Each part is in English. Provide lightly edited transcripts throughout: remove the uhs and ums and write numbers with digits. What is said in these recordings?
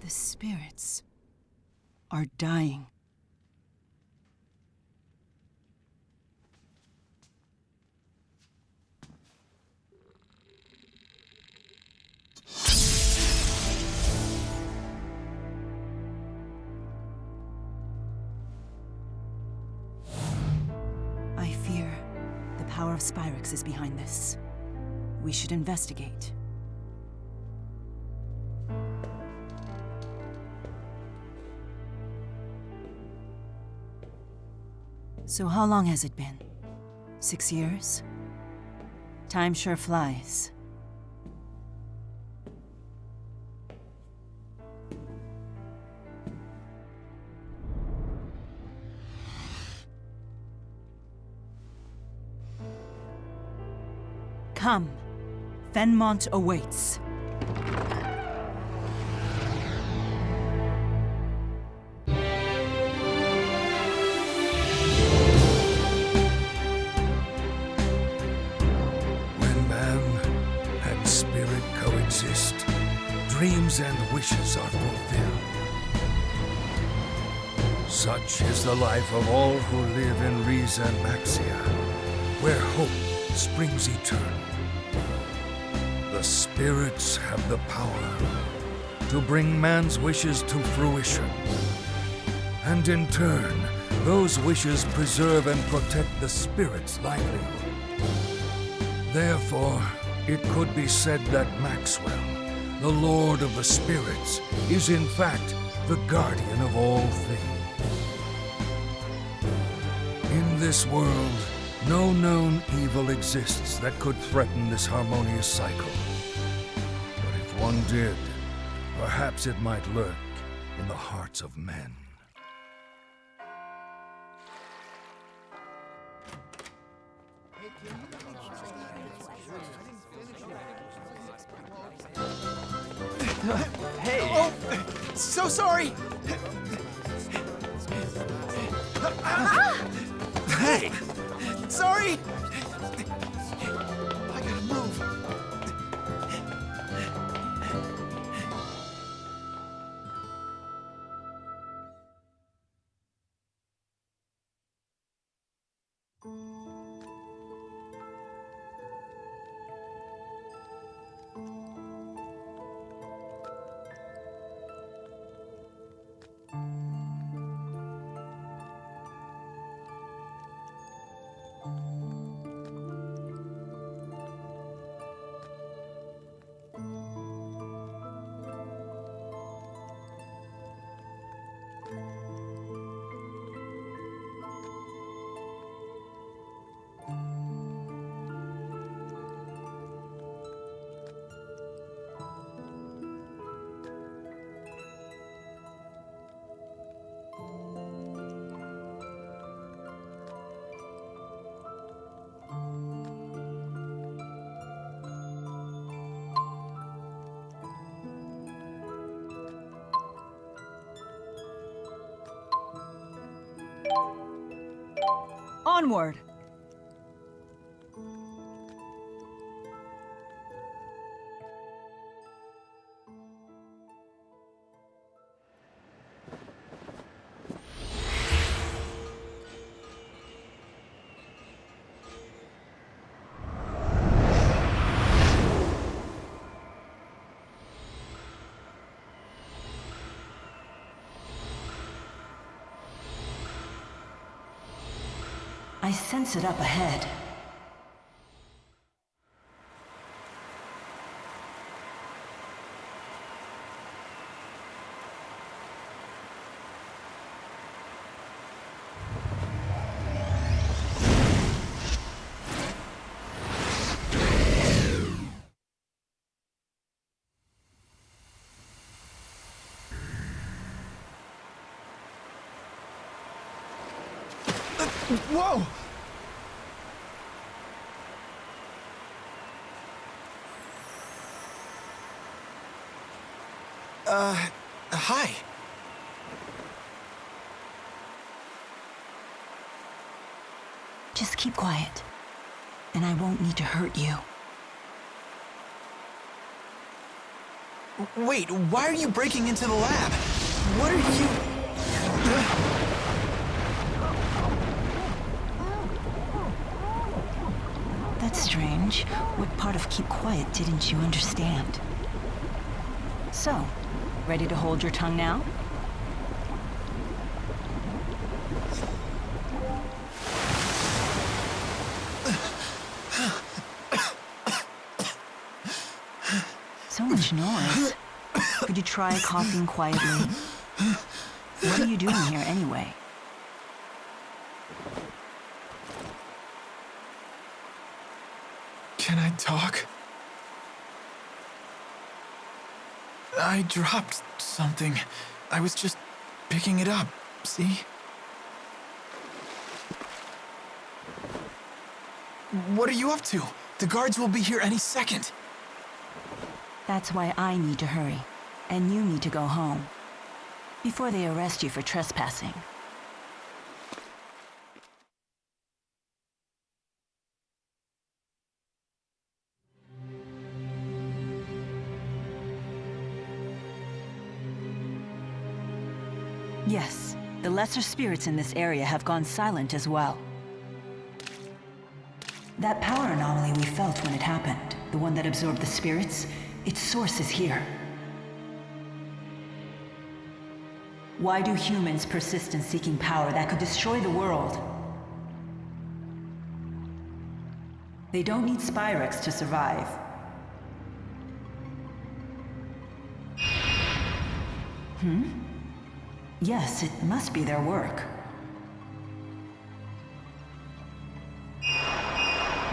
The spirits are dying. I fear the power of Spyrix is behind this. We should investigate. So how long has it been? 6 years? Time sure flies. Come. Fenmont awaits. Dreams and wishes are fulfilled. Such is the life of all who live in Riza and Maxia, where hope springs eternal. The spirits have the power to bring man's wishes to fruition. And in turn, those wishes preserve and protect the spirit's livelihood. Therefore, it could be said that Maxwell, the Lord of the Spirits, is in fact the guardian of all things. In this world, no known evil exists that could threaten this harmonious cycle. But if one did, perhaps it might lurk in the hearts of men. Hey! Oh! So sorry! Hey! Sorry! I gotta move. Onward! I sense it up ahead. Whoa! Hi. Just keep quiet, and I won't need to hurt you. Wait, why are you breaking into the lab? What are you... That's strange. What part of keep quiet didn't you understand? So, ready to hold your tongue now? So much noise. Could you try coughing quietly? What are you doing here anyway? Can I talk? I dropped something. I was just picking it up, see? What are you up to? The guards will be here any second. That's why I need to hurry, and you need to go home, before they arrest you for trespassing. Yes, the lesser spirits in this area have gone silent as well. That power anomaly we felt when it happened, the one that absorbed the spirits, its source is here. Why do humans persist in seeking power that could destroy the world? They don't need Spyrex to survive. Yes, it must be their work.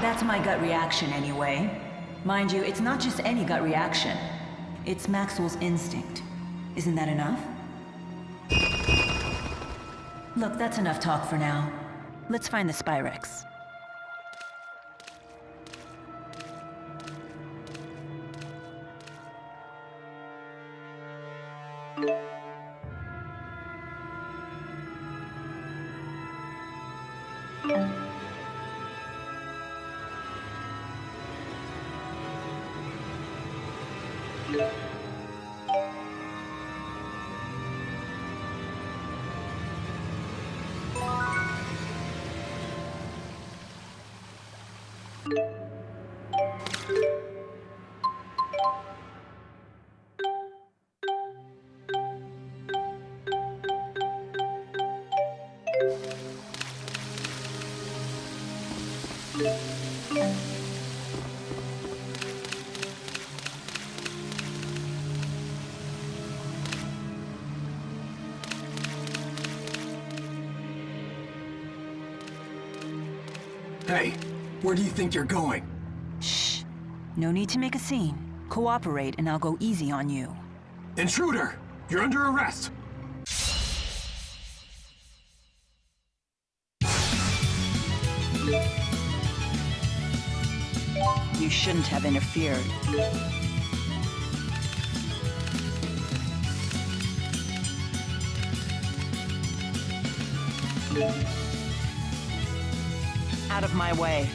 That's my gut reaction anyway. Mind you, it's not just any gut reaction. It's Maxwell's instinct. Isn't that enough? Look, that's enough talk for now. Let's find the Spyrex. Hey, where do you think you're going? Shh. No need to make a scene. Cooperate and I'll go easy on you. Intruder! You're under arrest! You shouldn't have interfered. Out of my way.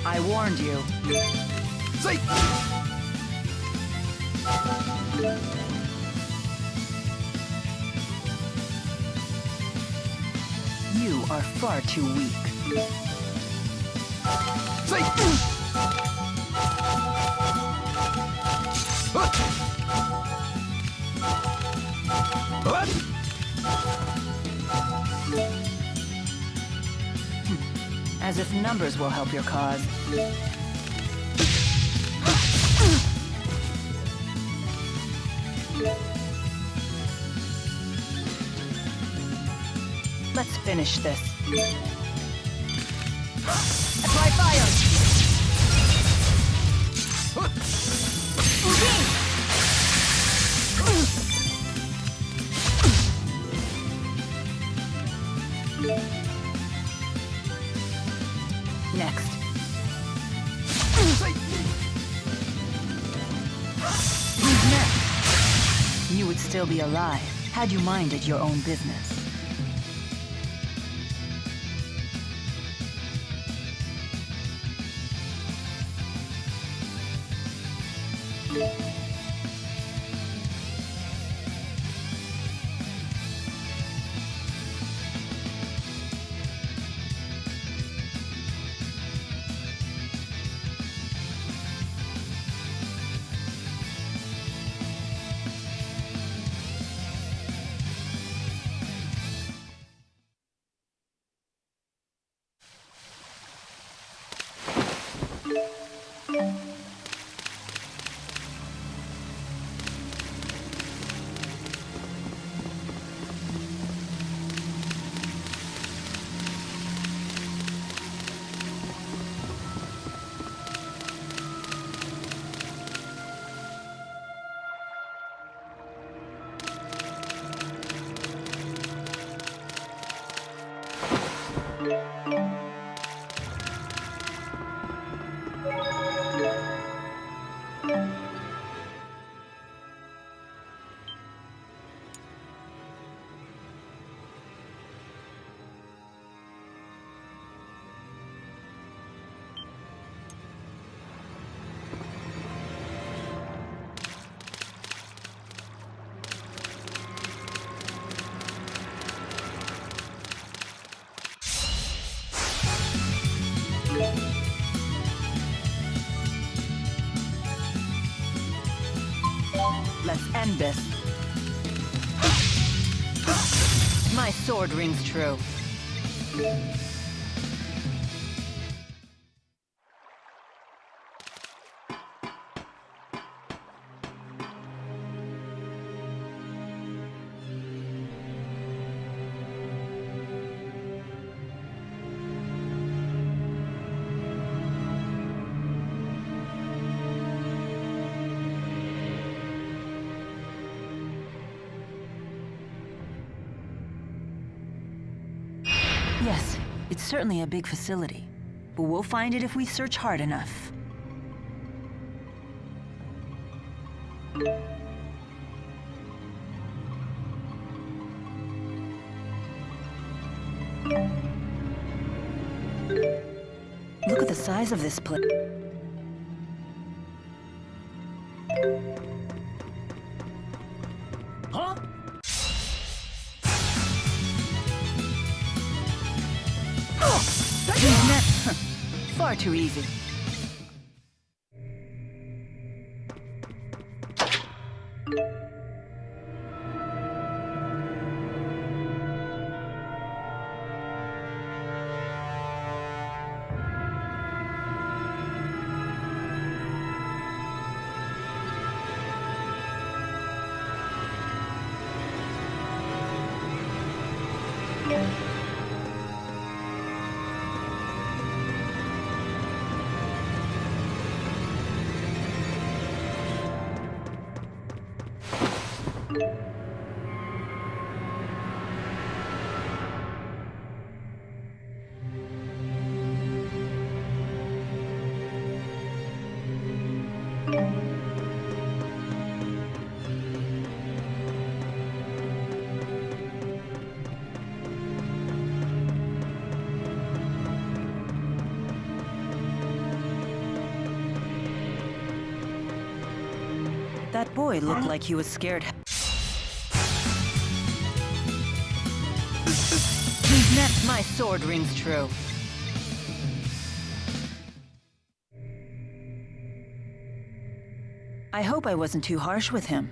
I warned you. You are far too weak. As if numbers will help your cause. Let's finish this. Apply fire! Ugin! You would still be alive had you minded your own business. Let's end this. My sword rings true. Yes, it's certainly a big facility, but we'll find it if we search hard enough. Look at the size of this place. Huh? Far too easy. That boy looked like he was scared. Who's next? My sword rings true. I hope I wasn't too harsh with him.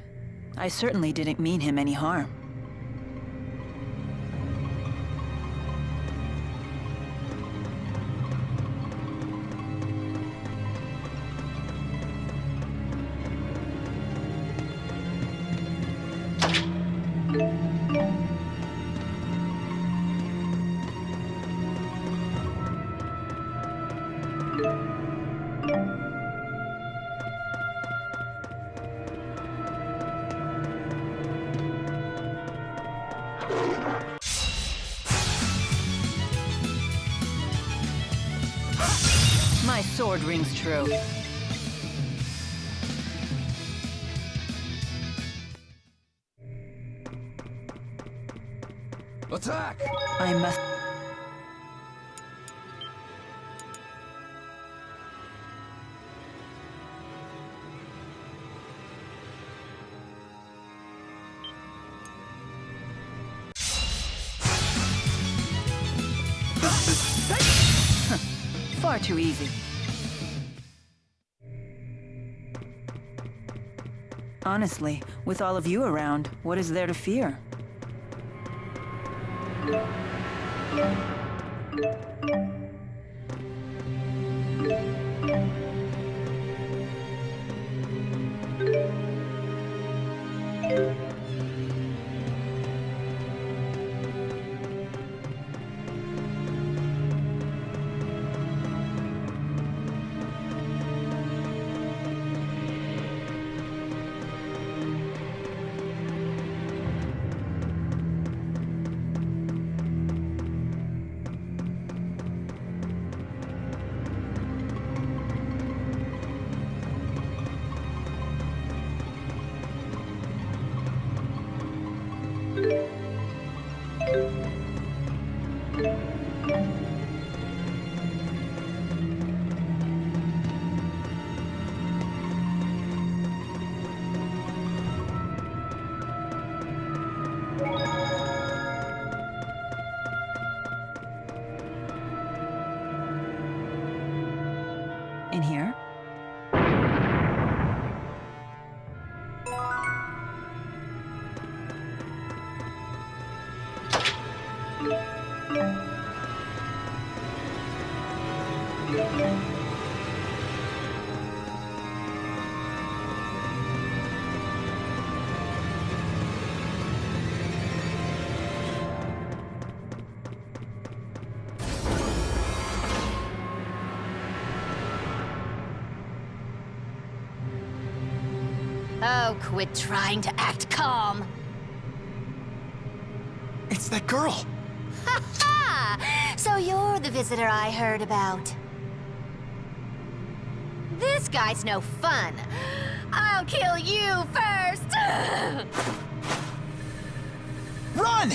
I certainly didn't mean him any harm. My sword rings true. Attack! I must... Far too easy. Honestly, with all of you around, what is there to fear? In here? Oh, quit trying to act calm. It's that girl. Ha ha! So you're the visitor I heard about. This guy's no fun. I'll kill you first! Run!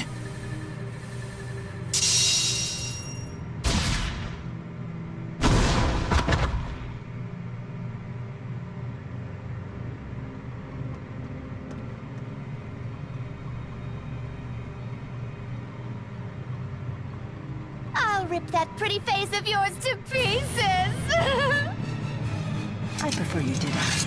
I'll rip that pretty face of yours to pieces! I prefer you didn't.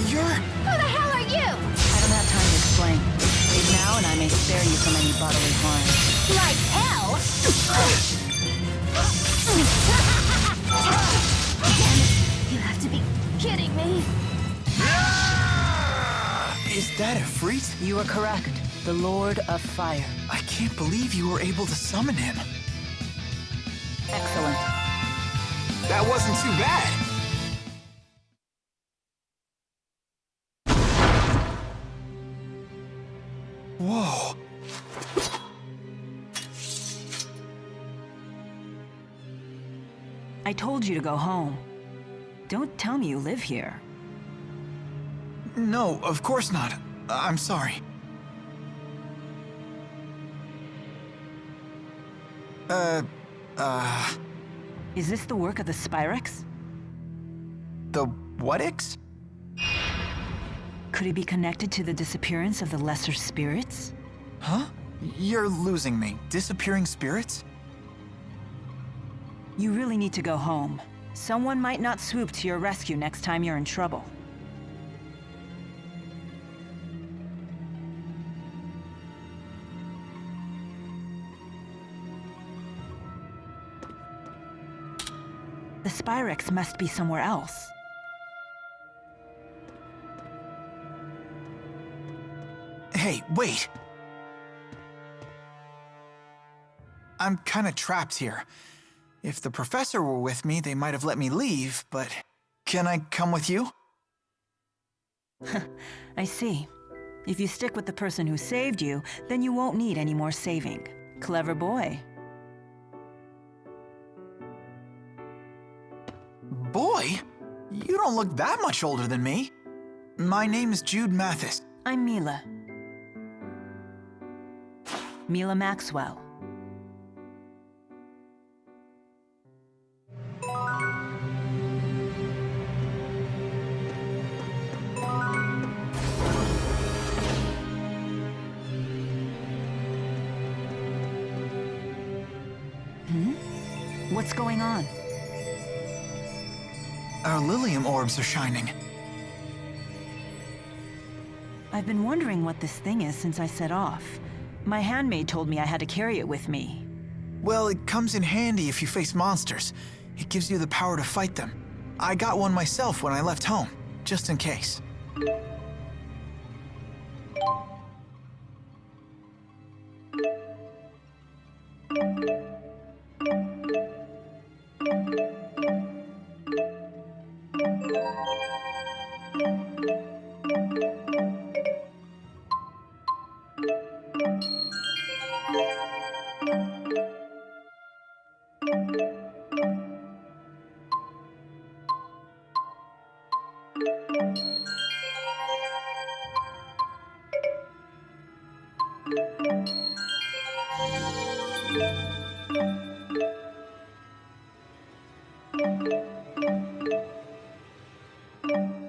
You're... Who the hell are you? I don't have time to explain. Leave now and I may spare you from any bodily harm. Like hell? Damn it, you have to be kidding me. Is that a freak? You are correct. The Lord of Fire. I can't believe you were able to summon him. Excellent. That wasn't too bad. Whoa. I told you to go home. Don't tell me you live here. No, of course not. I'm sorry. Is this the work of the Spyrex? The what-ix? Could it be connected to the disappearance of the lesser spirits? Huh? You're losing me. Disappearing spirits? You really need to go home. Someone might not swoop to your rescue next time you're in trouble. The Spyrex must be somewhere else. Hey, wait! I'm kinda trapped here. If the professor were with me, they might have let me leave, but... Can I come with you? I see. If you stick with the person who saved you, then you won't need any more saving. Clever boy. Boy? You You don't look that much older than me. My name is Jude Mathis. I'm Mila. Mila Maxwell. What's going on? Our Lilium orbs are shining. I've been wondering what this thing is since I set off. My handmaid told me I had to carry it with me. Well, it comes in handy if you face monsters. It gives you the power to fight them. I got one myself when I left home, just in case.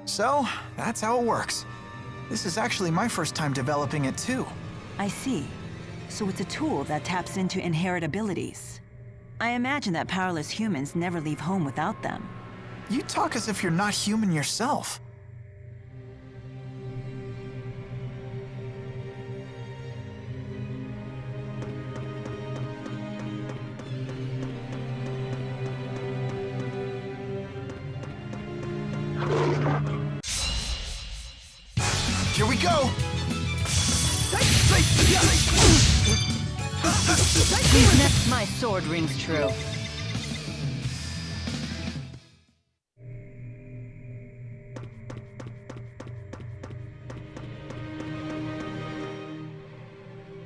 So, that's how it works. This is actually my first time developing it too. I see. So it's a tool that taps into inherent abilities. I imagine that powerless humans never leave home without them. You talk as if you're not human yourself. Here we go! Next, my sword rings true.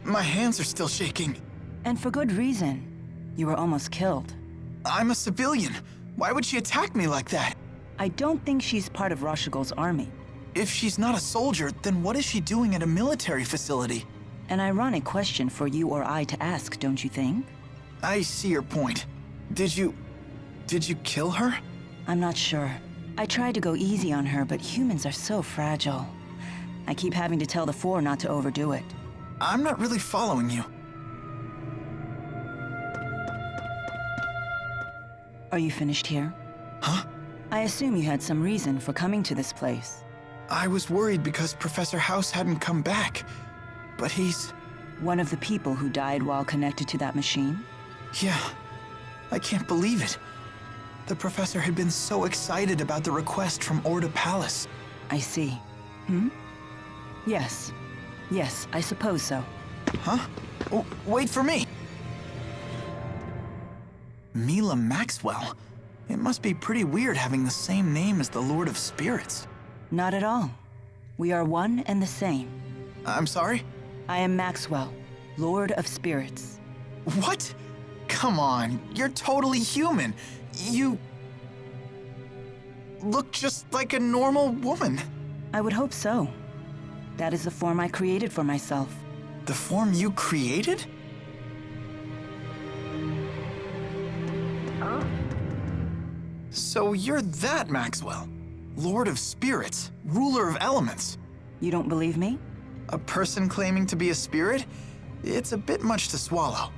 My hands are still shaking. And for good reason. You were almost killed. I'm a civilian. Why would she attack me like that? I don't think she's part of Rashugol's army. If she's not a soldier, then what is she doing at a military facility? An ironic question for you or I to ask, don't you think? I see your point. Did you kill her? I'm not sure. I tried to go easy on her, but humans are so fragile. I keep having to tell the Four not to overdo it. I'm not really following you. Are you finished here? Huh? I assume you had some reason for coming to this place. I was worried because Professor House hadn't come back. But he's... One of the people who died while connected to that machine? Yeah. I can't believe it. The professor had been so excited about the request from Orda Palace. I see. Yes. Yes, I suppose so. Huh? Oh, wait for me! Mila Maxwell. It must be pretty weird having the same name as the Lord of Spirits. Not at all. We are one and the same. I'm sorry? I am Maxwell, Lord of Spirits. What? Come on, you're totally human. You... look just like a normal woman. I would hope so. That is the form I created for myself. The form you created? Huh? So you're that Maxwell. Lord of Spirits, ruler of elements. You don't believe me? A person claiming to be a spirit? It's a bit much to swallow.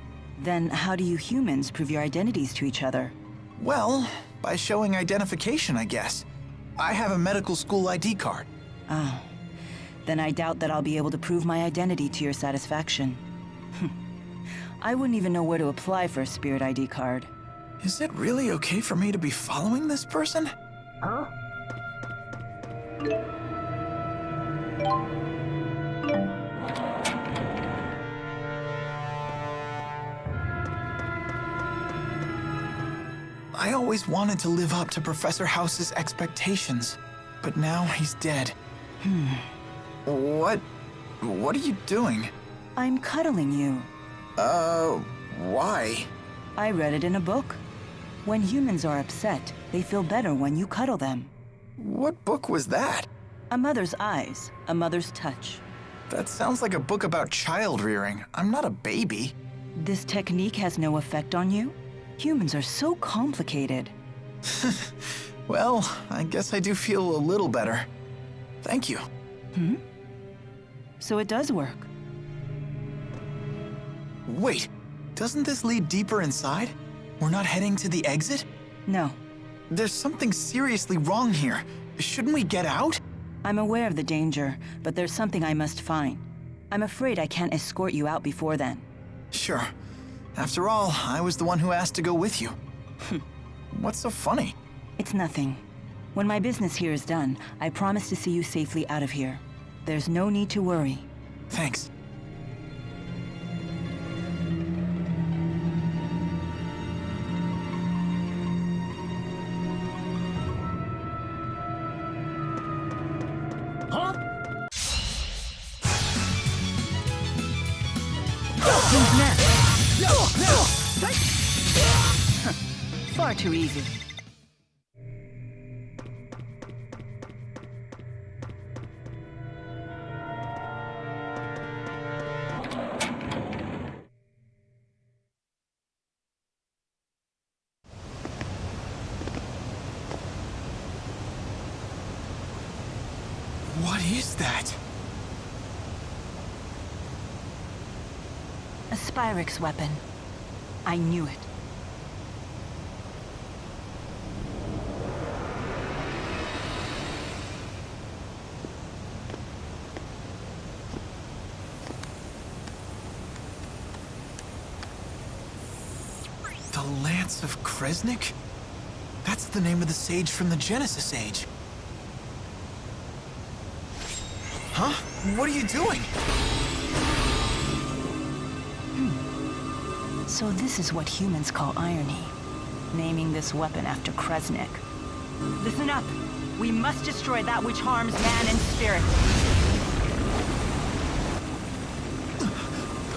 Then how do you humans prove your identities to each other? Well, by showing identification, I guess. I have a medical school ID card. Oh. Then I doubt that I'll be able to prove my identity to your satisfaction. I wouldn't even know where to apply for a spirit ID card. Is it really okay for me to be following this person? Huh? I always wanted to live up to Professor House's expectations, but now he's dead. What are you doing? I'm cuddling you. Why? I read it in a book. When humans are upset, they feel better when you cuddle them. What book was that? A mother's eyes, a mother's touch. That sounds like a book about child rearing. I'm not a baby. This technique has no effect on you? Humans are so complicated. Well, I guess I do feel a little better. Thank you. So it does work. Wait, doesn't this lead deeper inside? We're not heading to the exit? No, There's something seriously wrong here. Shouldn't we get out? I'm aware of the danger, but there's something I must find. I'm afraid I can't escort you out before then. Sure. After all, I was the one who asked to go with you. What's so funny? It's nothing. When my business here is done, I promise to see you safely out of here. There's no need to worry. Thanks. Who's next? Far too easy. What is that? A Spyrix weapon. I knew it. The Lance of Kresnik? That's the name of the sage from the Genesis Age. Huh? What are you doing? So this is what humans call irony. Naming this weapon after Kresnik. Listen up! We must destroy that which harms man and spirit.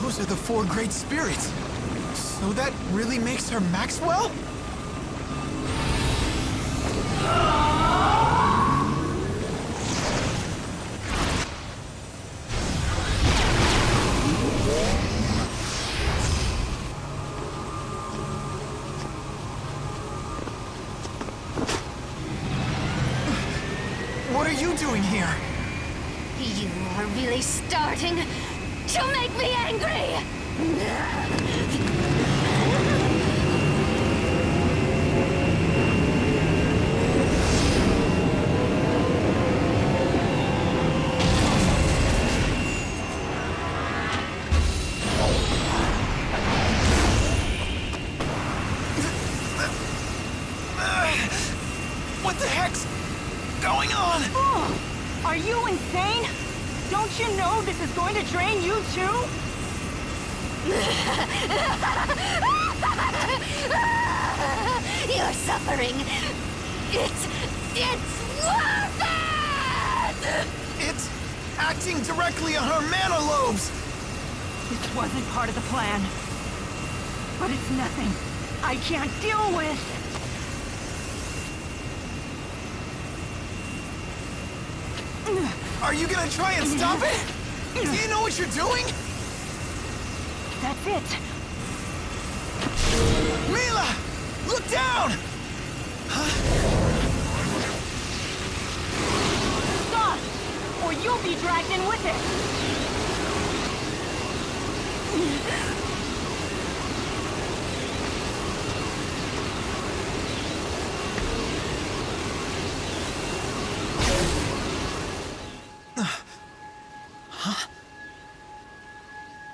Those are the four great spirits. So that really makes her Maxwell? What are you doing here? You are really starting to make me angry! What the heck's going on? Oh, are you insane? Don't you know this is going to drain you too? Your suffering, it's worth it! It's acting directly on her mana lobes. This wasn't part of the plan. But it's nothing I can't deal with. Are you gonna try and stop it? Do you know what you're doing? That's it. Mila! Look down! Stop! Or you'll be dragged in with it.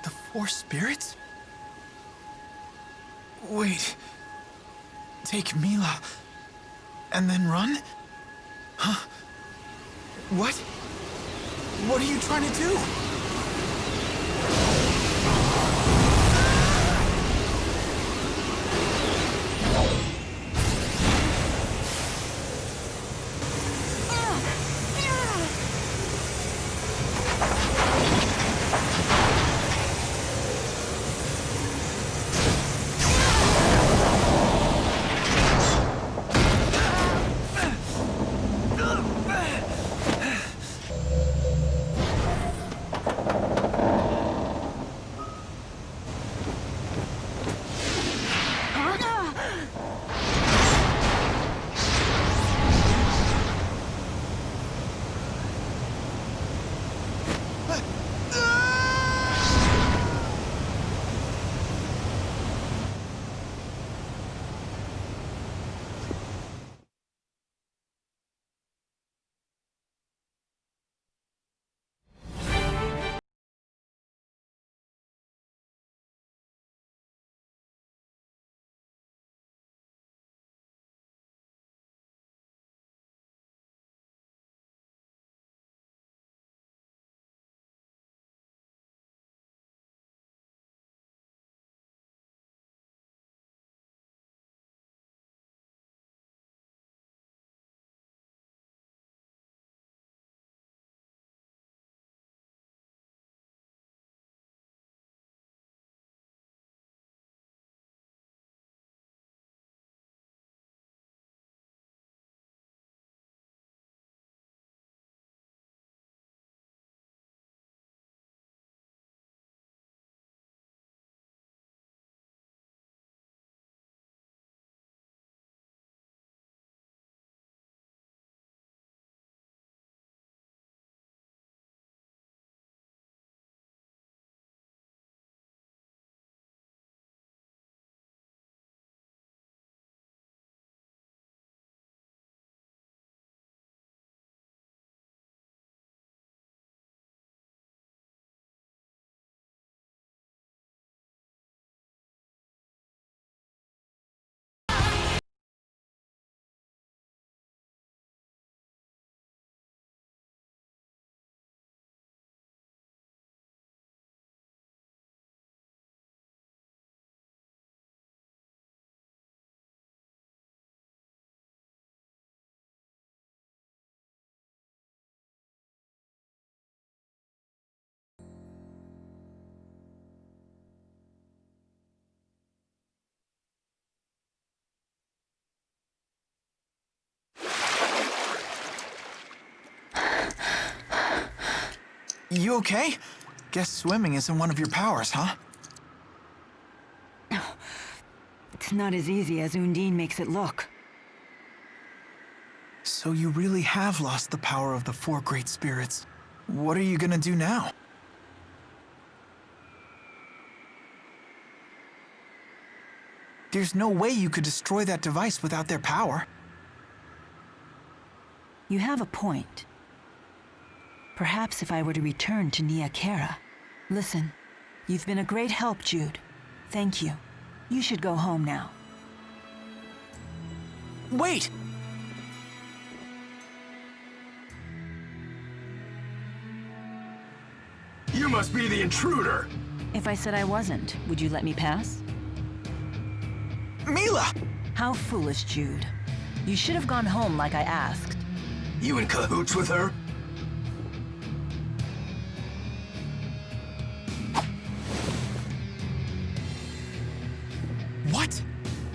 The four spirits? Wait. Take Mila and then run? Huh? What? What are you trying to do? You okay? Guess swimming isn't one of your powers, huh? It's not as easy as Undine makes it look. So you really have lost the power of the four great spirits. What are you gonna do now? There's no way you could destroy that device without their power. You have a point. Perhaps if I were to return to Nia Kara. Listen, you've been a great help, Jude. Thank you. You should go home now. Wait! You must be the intruder! If I said I wasn't, would you let me pass? Mila! How foolish, Jude. You should have gone home like I asked. You in cahoots with her? What?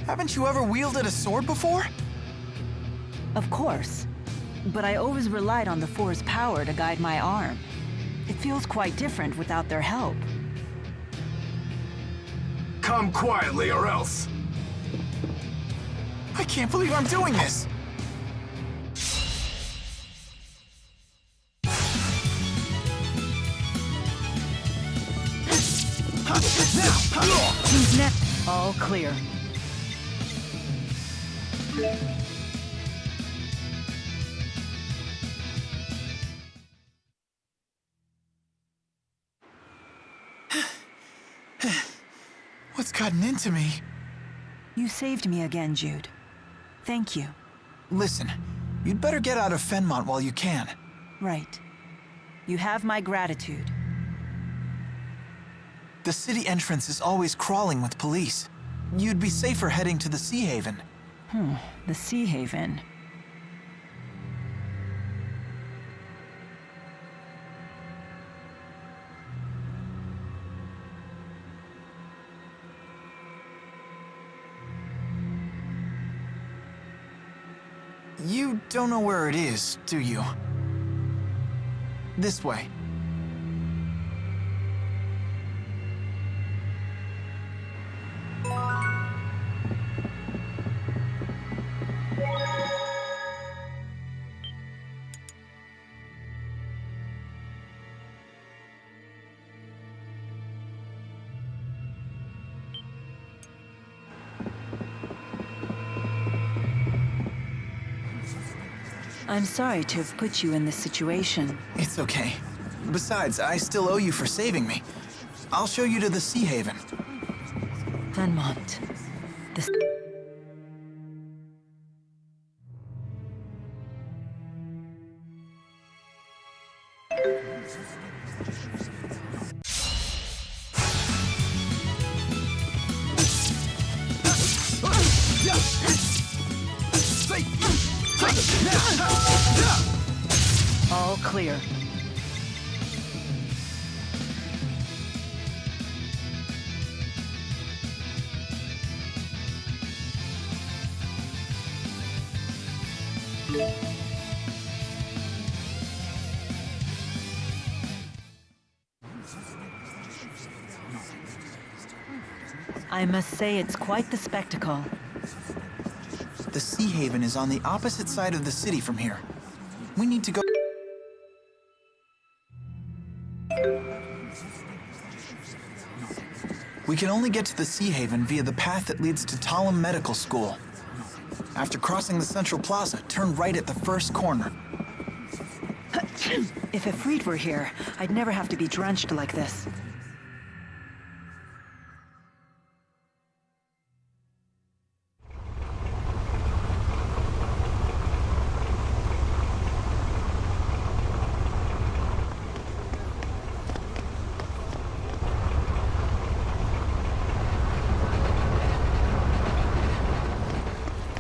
Haven't you ever wielded a sword before? Of course. But I always relied on the Four's power to guide my arm. It feels quite different without their help. Come quietly or else! I can't believe I'm doing this! Who's next? All clear. What's gotten into me? You saved me again, Jude. Thank you. Listen, you'd better get out of Fenmont while you can. Right. You have my gratitude. The city entrance is always crawling with police. You'd be safer heading to the Sea Haven. The Sea Haven. You don't know where it is, do you? This way. I'm sorry to have put you in this situation. It's okay. Besides, I still owe you for saving me. I'll show you to the Sea Haven. Fenmont. This... All clear. I must say it's quite the spectacle. The Sea Haven is on the opposite side of the city from here. We need to go... We can only get to the Sea Haven via the path that leads to Talum Medical School. After crossing the Central Plaza, turn right at the first corner. If Ifrit were here, I'd never have to be drenched like this.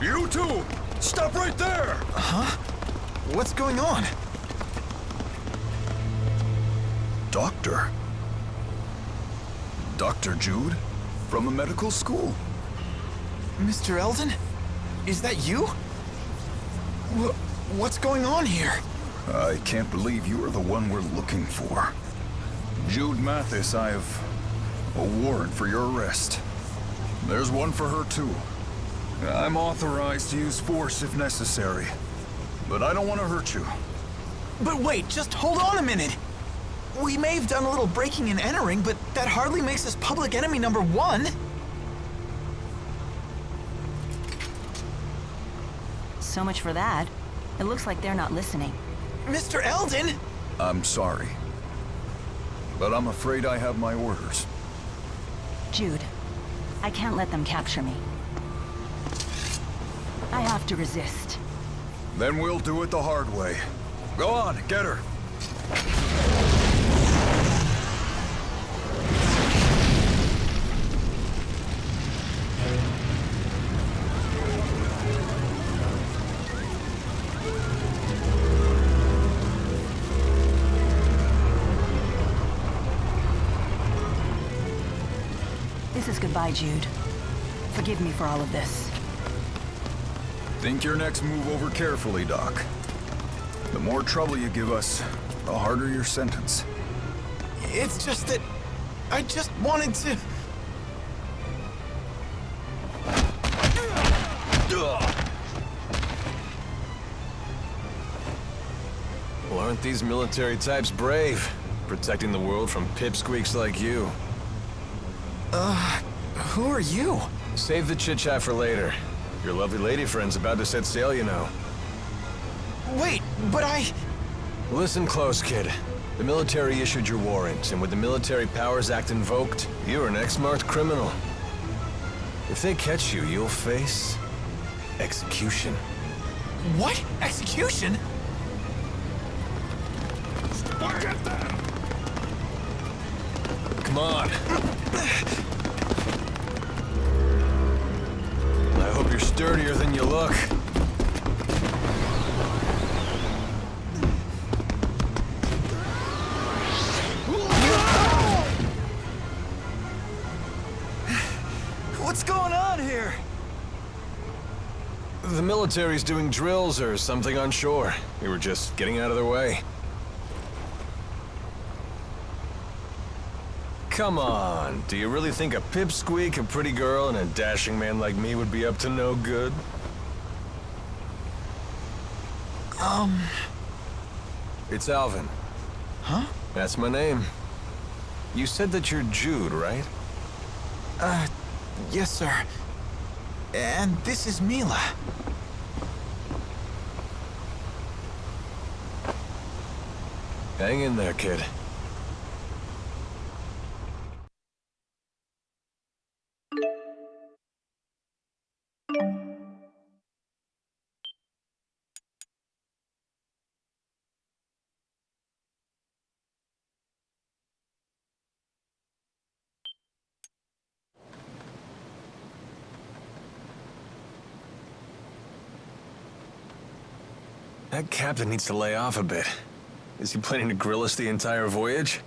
You two! Stop right there! Huh? What's going on? Doctor? Dr. Jude? From a medical school? Mr. Eldon? Is that you? What's going on here? I can't believe you are the one we're looking for. Jude Mathis, I have a warrant for your arrest. There's one for her, too. I'm authorized to use force if necessary, but I don't want to hurt you. But wait, just hold on a minute. We may have done a little breaking and entering, but that hardly makes us public enemy number 1. So much for that. It looks like they're not listening. Mr. Eldon! I'm sorry, but I'm afraid I have my orders. Jude, I can't let them capture me. I have to resist. Then we'll do it the hard way. Go on, get her. This is goodbye, Jude. Forgive me for all of this. Think your next move over carefully, Doc. The more trouble you give us, the harder your sentence. It's just that I just wanted to... Well, aren't these military types brave? Protecting the world from pipsqueaks like you. Who are you? Save the chit-chat for later. Your lovely lady friend's about to set sail, you know. Wait, but I... Listen close, kid. The military issued your warrant, and with the Military Powers Act invoked, you're an ex-marked criminal. If they catch you, you'll face... execution. What? Execution? Come on. I hope you're sturdier than you look. What's going on here? The military's doing drills or something on shore. We were just getting out of their way. Come on, do you really think a pipsqueak, a pretty girl, and a dashing man like me would be up to no good? It's Alvin. Huh? That's my name. You said that you're Jude, right? Yes, sir. And this is Mila. Hang in there, kid. That captain needs to lay off a bit. Is he planning to grill us the entire voyage?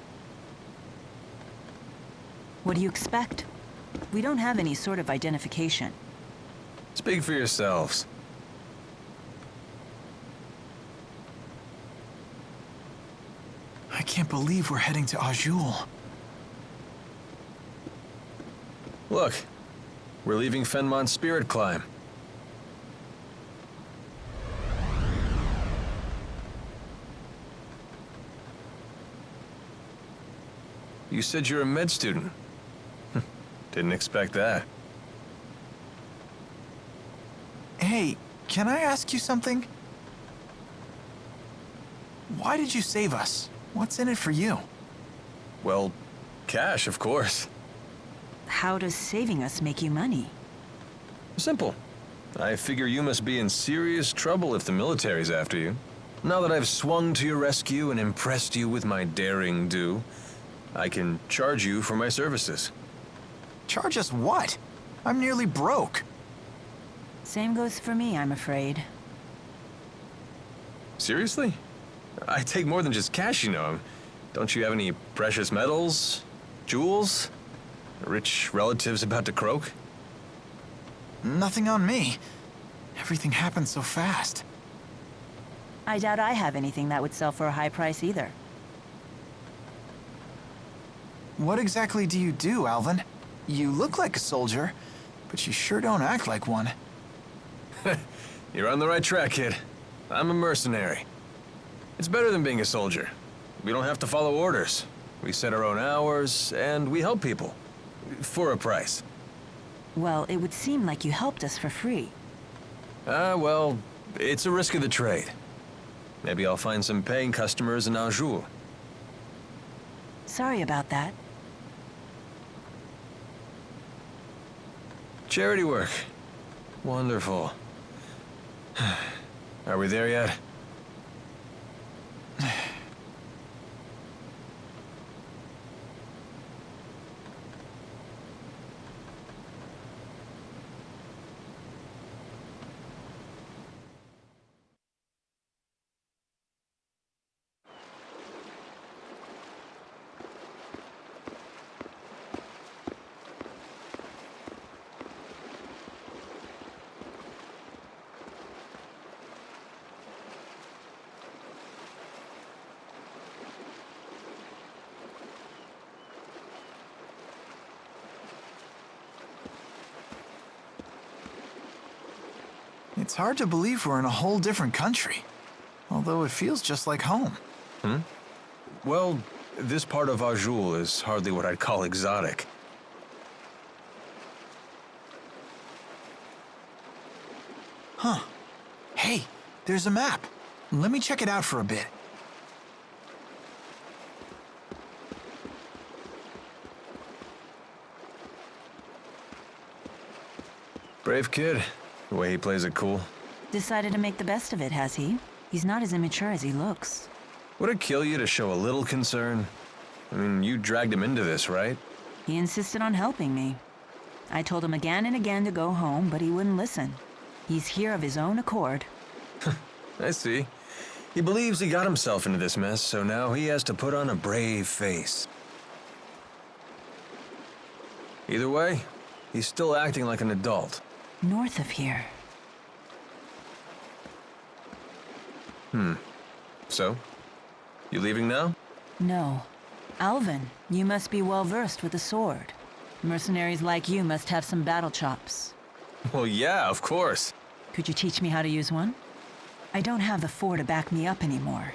What do you expect? We don't have any sort of identification. Speak for yourselves. I can't believe we're heading to Azul. Look, we're leaving Fenmont's Spirit Climb. You said you're a med student. Didn't expect that. Hey, can I ask you something? Why did you save us? What's in it for you? Well, cash, of course. How does saving us make you money? Simple. I figure you must be in serious trouble if the military's after you. Now that I've swung to your rescue and impressed you with my daring do, I can charge you for my services. Charge us what? I'm nearly broke. Same goes for me, I'm afraid. Seriously? I take more than just cash, you know. Don't you have any precious metals? Jewels? Rich relatives about to croak? Nothing on me. Everything happened so fast. I doubt I have anything that would sell for a high price either. What exactly do you do, Alvin? You look like a soldier, but you sure don't act like one. You're on the right track, kid. I'm a mercenary. It's better than being a soldier. We don't have to follow orders. We set our own hours, and we help people. For a price. Well, it would seem like you helped us for free. Well, it's a risk of the trade. Maybe I'll find some paying customers in Anjou. Sorry about that. Charity work. Wonderful. Are we there yet? It's hard to believe we're in a whole different country, although it feels just like home. Well, this part of Anjou is hardly what I'd call exotic. Huh. Hey, there's a map. Let me check it out for a bit. Brave kid. The way he plays it cool. Decided to make the best of it, has he? He's not as immature as he looks. Would it kill you to show a little concern? I mean, you dragged him into this, right? He insisted on helping me. I told him again and again to go home, but he wouldn't listen. He's here of his own accord. I see. He believes he got himself into this mess, so now he has to put on a brave face. Either way, he's still acting like an adult. North of here. So? You leaving now? No. Alvin, you must be well versed with the sword. Mercenaries like you must have some battle chops. Well, yeah, of course. Could you teach me how to use one? I don't have the four to back me up anymore.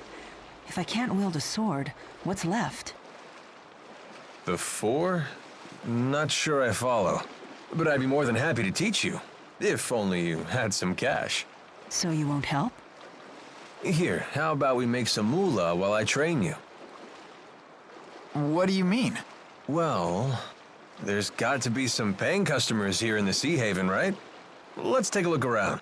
If I can't wield a sword, what's left? The four? Not sure I follow. But I'd be more than happy to teach you. If only you had some cash. So you won't help? Here, how about we make some moolah while I train you? What do you mean? Well, there's got to be some paying customers here in the Sea Haven, right? Let's take a look around.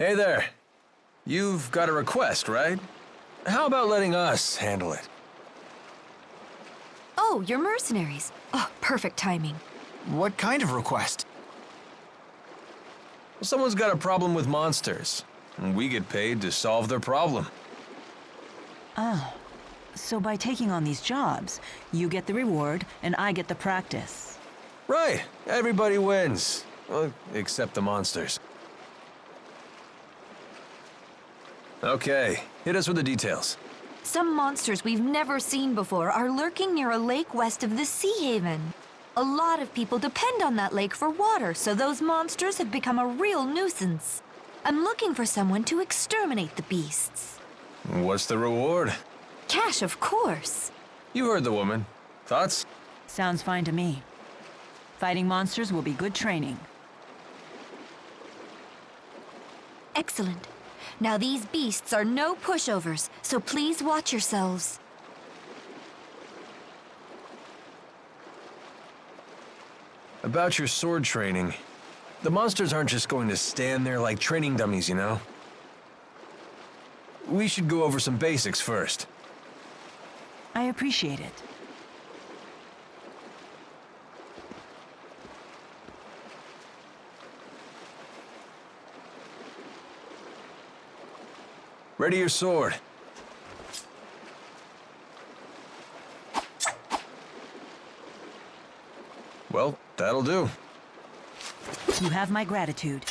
Hey there. You've got a request, right? How about letting us handle it? Oh, you're mercenaries. Oh, perfect timing. What kind of request? Someone's got a problem with monsters, and we get paid to solve their problem. Oh. So by taking on these jobs, you get the reward and I get the practice. Right. Everybody wins. Well, except the monsters. Okay, hit us with the details. Some monsters we've never seen before are lurking near a lake west of the Sea Haven. A lot of people depend on that lake for water, so those monsters have become a real nuisance. I'm looking for someone to exterminate the beasts. What's the reward? Cash, of course. You heard the woman. Thoughts? Sounds fine to me. Fighting monsters will be good training. Excellent. Now these beasts are no pushovers, so please watch yourselves. About your sword training. The monsters aren't just going to stand there like training dummies, you know? We should go over some basics first. I appreciate it. Ready your sword. Well, that'll do. You have my gratitude.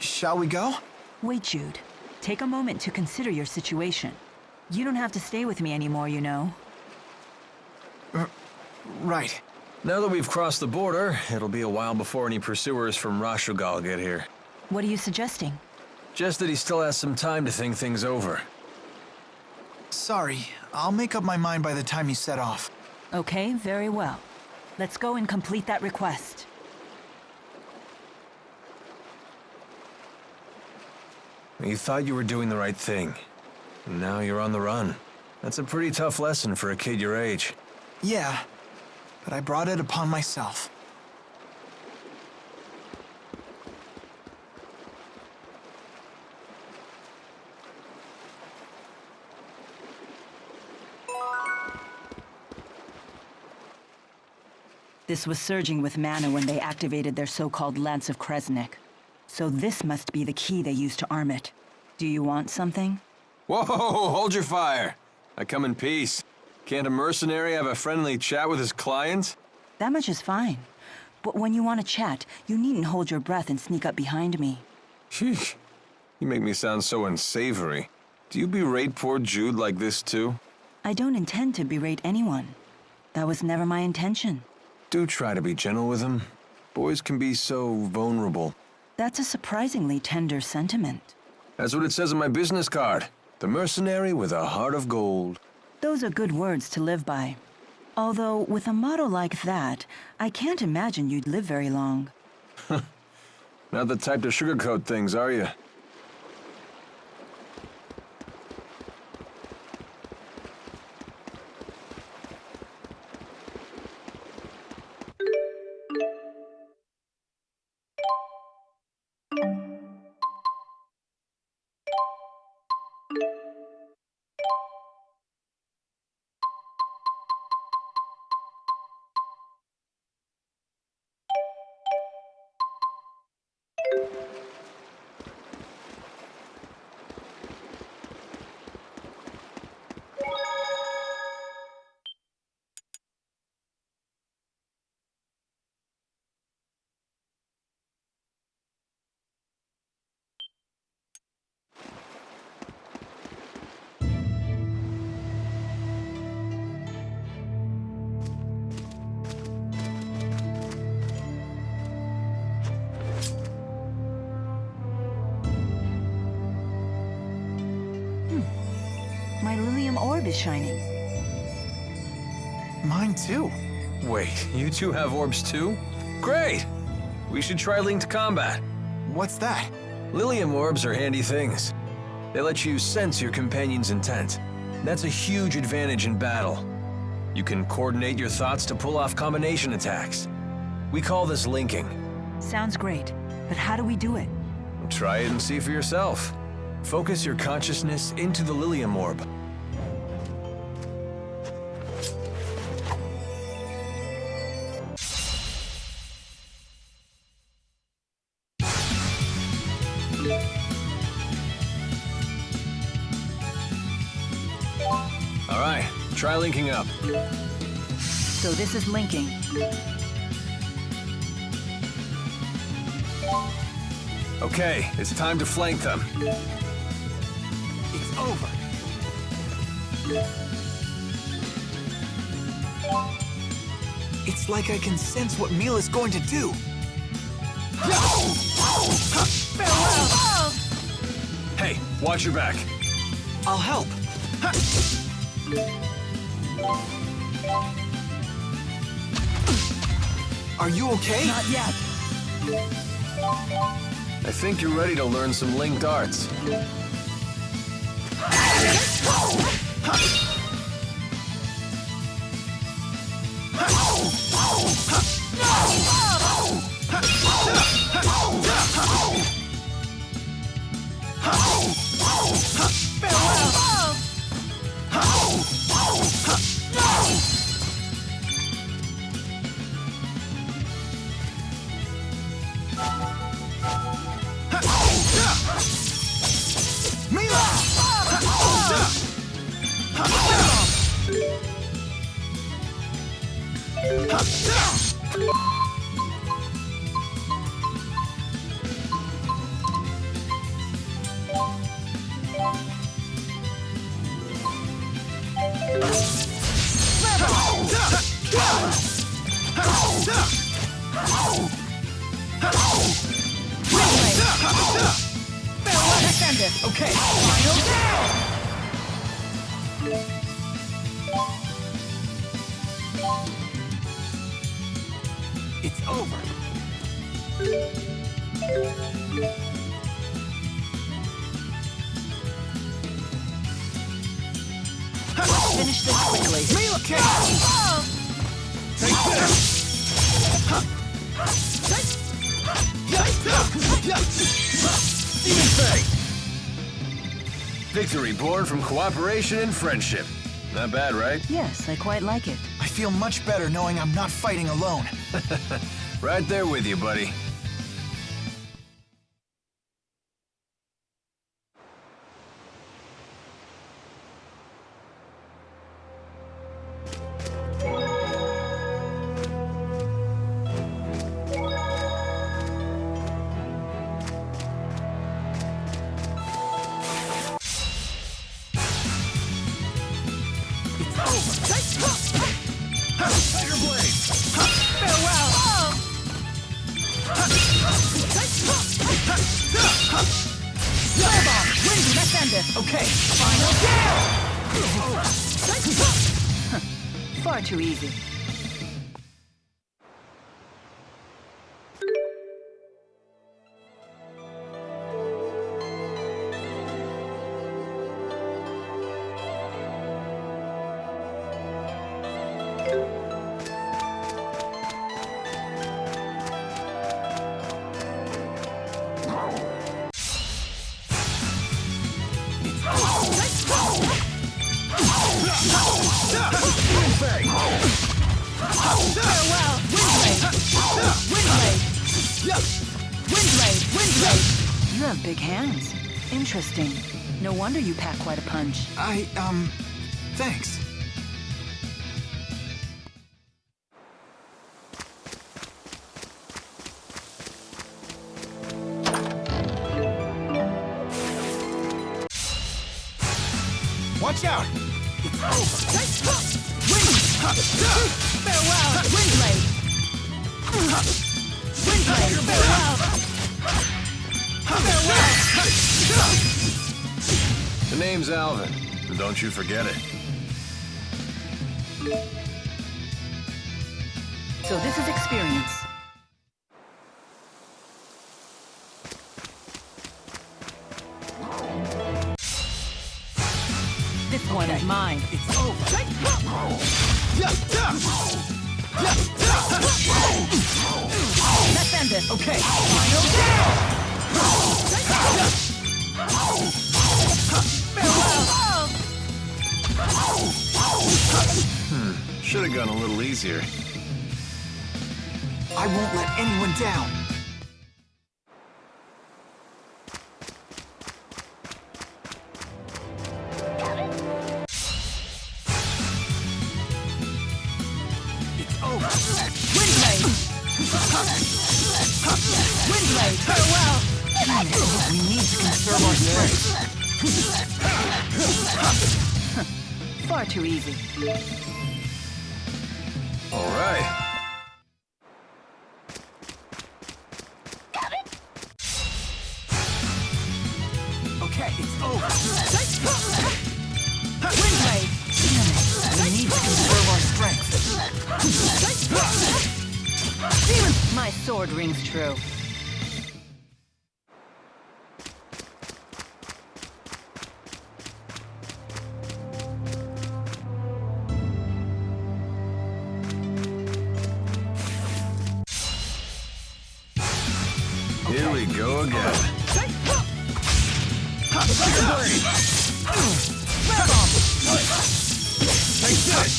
Shall we go? Wait, Jude. Take a moment to consider your situation. You don't have to stay with me anymore, you know. Right. Now that we've crossed the border, it'll be a while before any pursuers from Rashugal get here. What are you suggesting? Just that he still has some time to think things over. Sorry, I'll make up my mind by the time you set off. Okay, very well. Let's go and complete that request. You thought you were doing the right thing. Now you're on the run. That's a pretty tough lesson for a kid your age. Yeah, but I brought it upon myself. This was surging with mana when they activated their so-called Lance of Kresnik. So this must be the key they used to arm it. Do you want something? Whoa, hold your fire. I come in peace. Can't a mercenary have a friendly chat with his clients? That much is fine. But when you want to chat, you needn't hold your breath and sneak up behind me. Sheesh. You make me sound so unsavory. Do you berate poor Jude like this too? I don't intend to berate anyone. That was never my intention. Do try to be gentle with him. Boys can be so vulnerable. That's a surprisingly tender sentiment. That's what it says on my business card. The mercenary with a heart of gold. Those are good words to live by. Although, with a motto like that, I can't imagine you'd live very long. Not the type to sugarcoat things, are you? My Lilium orb is shining. Mine too. Wait, you two have orbs too? Great! We should try linked combat. What's that? Lilium orbs are handy things. They let you sense your companion's intent. That's a huge advantage in battle. You can coordinate your thoughts to pull off combination attacks. We call this linking. Sounds great, but how do we do it? Try it and see for yourself. Focus your consciousness into the Lilium orb. All right, try linking up. So this is linking. Okay, it's time to flank them. It's over. It's like I can sense what Mila is going to do. Hey, watch your back. I'll help. Are you okay? Not yet. I think you're ready to learn some linked arts. Okay, final down! It's over. Finish this quickly. Okay. Take this! Victory born from cooperation and friendship. Not bad, right? Yes, I quite like it. I feel much better knowing I'm not fighting alone. Right there with you, buddy. Tiger Blade! Farewell! Fireball! Wind! Let's end it! Okay, final down! Far too easy. Farewell! Windblade! You have big hands. Interesting. No wonder you pack quite a punch. Thanks. Watch out! It's over. Farewell! Windblade! Windblade! Farewell! Farewell! The name's Alvin, and don't you forget it. So this is experience. This one is mine. It's over. Let's end it. Okay, final down! Should have gone a little easier. I won't let anyone down. It's over. Windblade! Windblade, farewell! We need to conserve our strength. Far too easy. All right. Okay, it's over. Windblade! We need to conserve our strength. My sword rings true. Here we go again. Take this!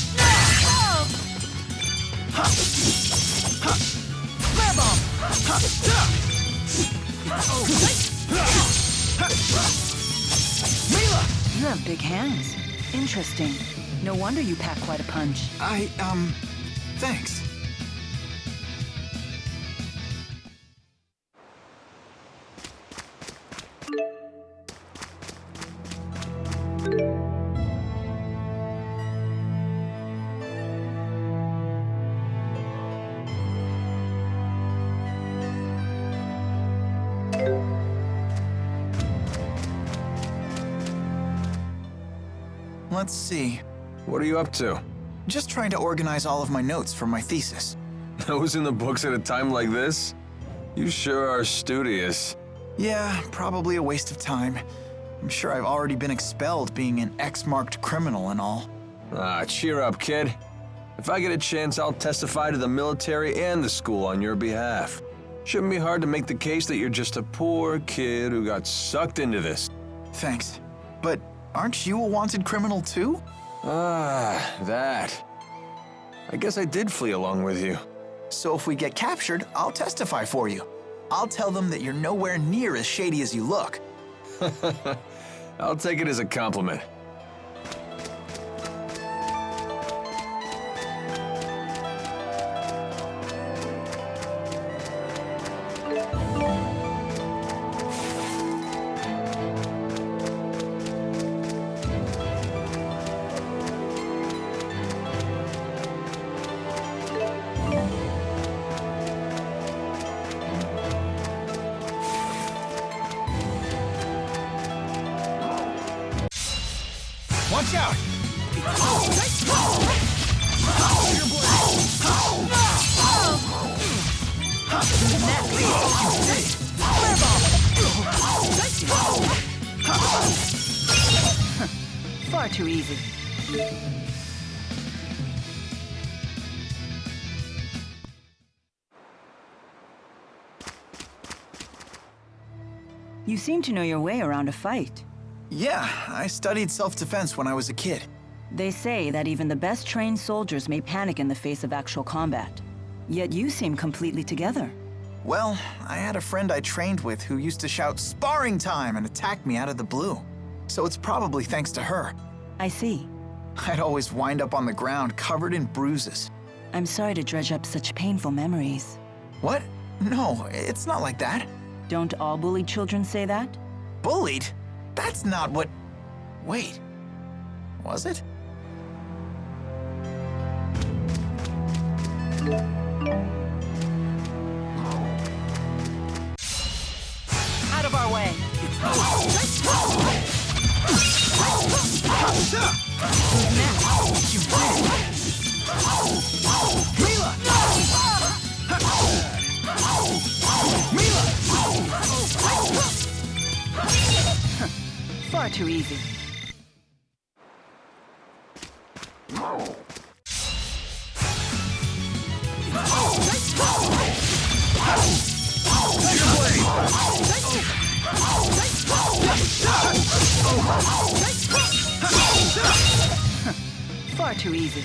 Flare bomb! You have big hands. Interesting. No wonder you pack quite a punch. Thanks. Let's see. What are you up to? Just trying to organize all of my notes for my thesis. Those in the books at a time like this? You sure are studious. Yeah, probably a waste of time. I'm sure I've already been expelled being an X-marked criminal and all. Ah, cheer up, kid. If I get a chance, I'll testify to the military and the school on your behalf. Shouldn't be hard to make the case that you're just a poor kid who got sucked into this. Thanks. But aren't you a wanted criminal too? Ah, that. I guess I did flee along with you. So if we get captured, I'll testify for you. I'll tell them that you're nowhere near as shady as you look. I'll take it as a compliment. Watch out! Far too easy. You seem to know your way around a fight. Yeah, I studied self-defense when I was a kid. They say that even the best trained soldiers may panic in the face of actual combat. Yet you seem completely together. Well, I had a friend I trained with who used to shout "sparring time" and attack me out of the blue. So it's probably thanks to her. I see. I'd always wind up on the ground covered in bruises. I'm sorry to dredge up such painful memories. What? No, it's not like that. Don't all bullied children say that? Bullied? That's not what... Wait. Was it? Out of our way! Far too easy. Far too easy.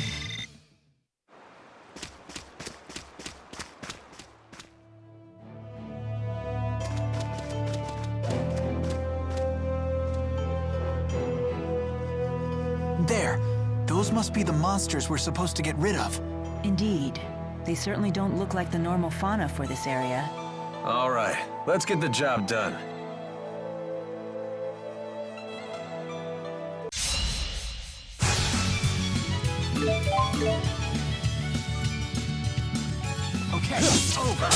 There. Those must be the monsters we're supposed to get rid of. Indeed. They certainly don't look like the normal fauna for this area. All right, let's get the job done. Okay, over.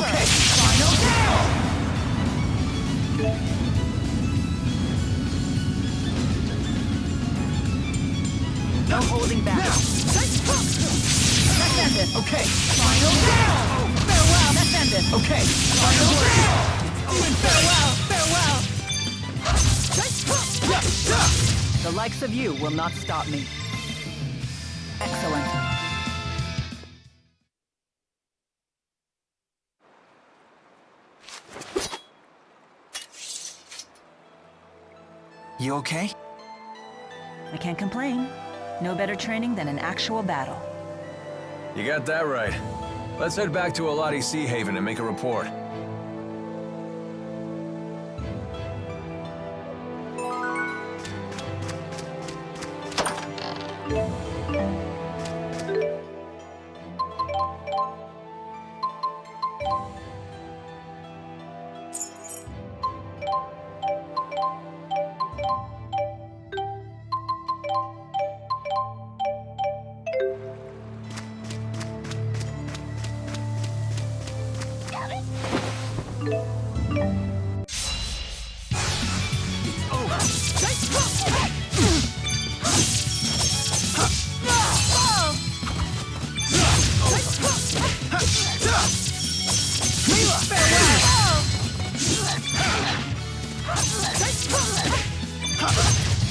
Okay, final down! No holding back. That's ended. Okay, final down! Farewell, that's ended. Okay, final down! Farewell! The likes of you will not stop me. Excellent. You okay? I can't complain. No better training than an actual battle. You got that right. Let's head back to Alati Sea Haven and make a report.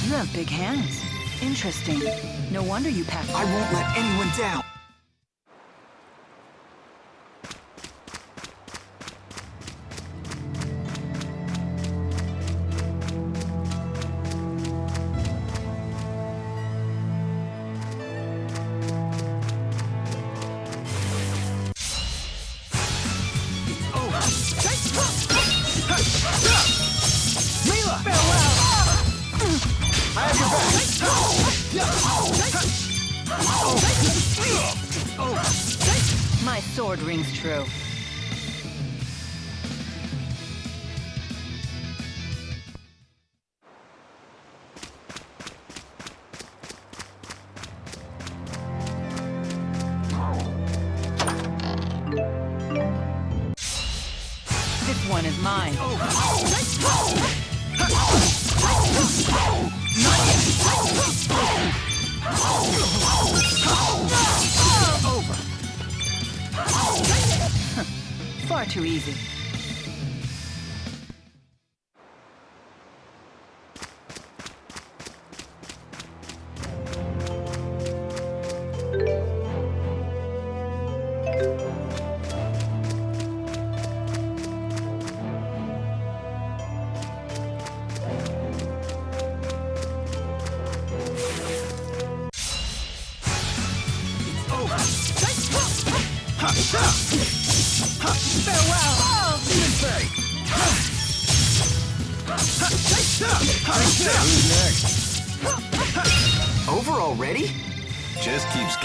You have big hands. Interesting. No wonder you packed. I won't let anyone down. My sword rings true. This one is mine. Far too easy. Over already? Just keeps...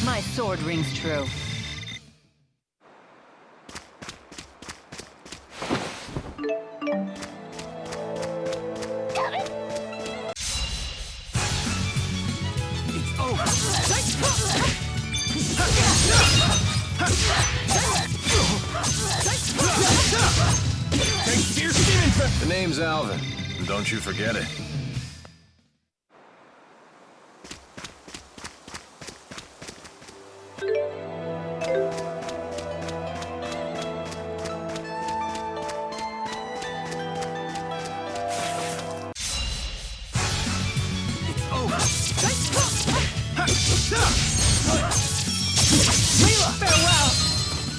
My sword rings true. The name's Alvin. Don't you forget it.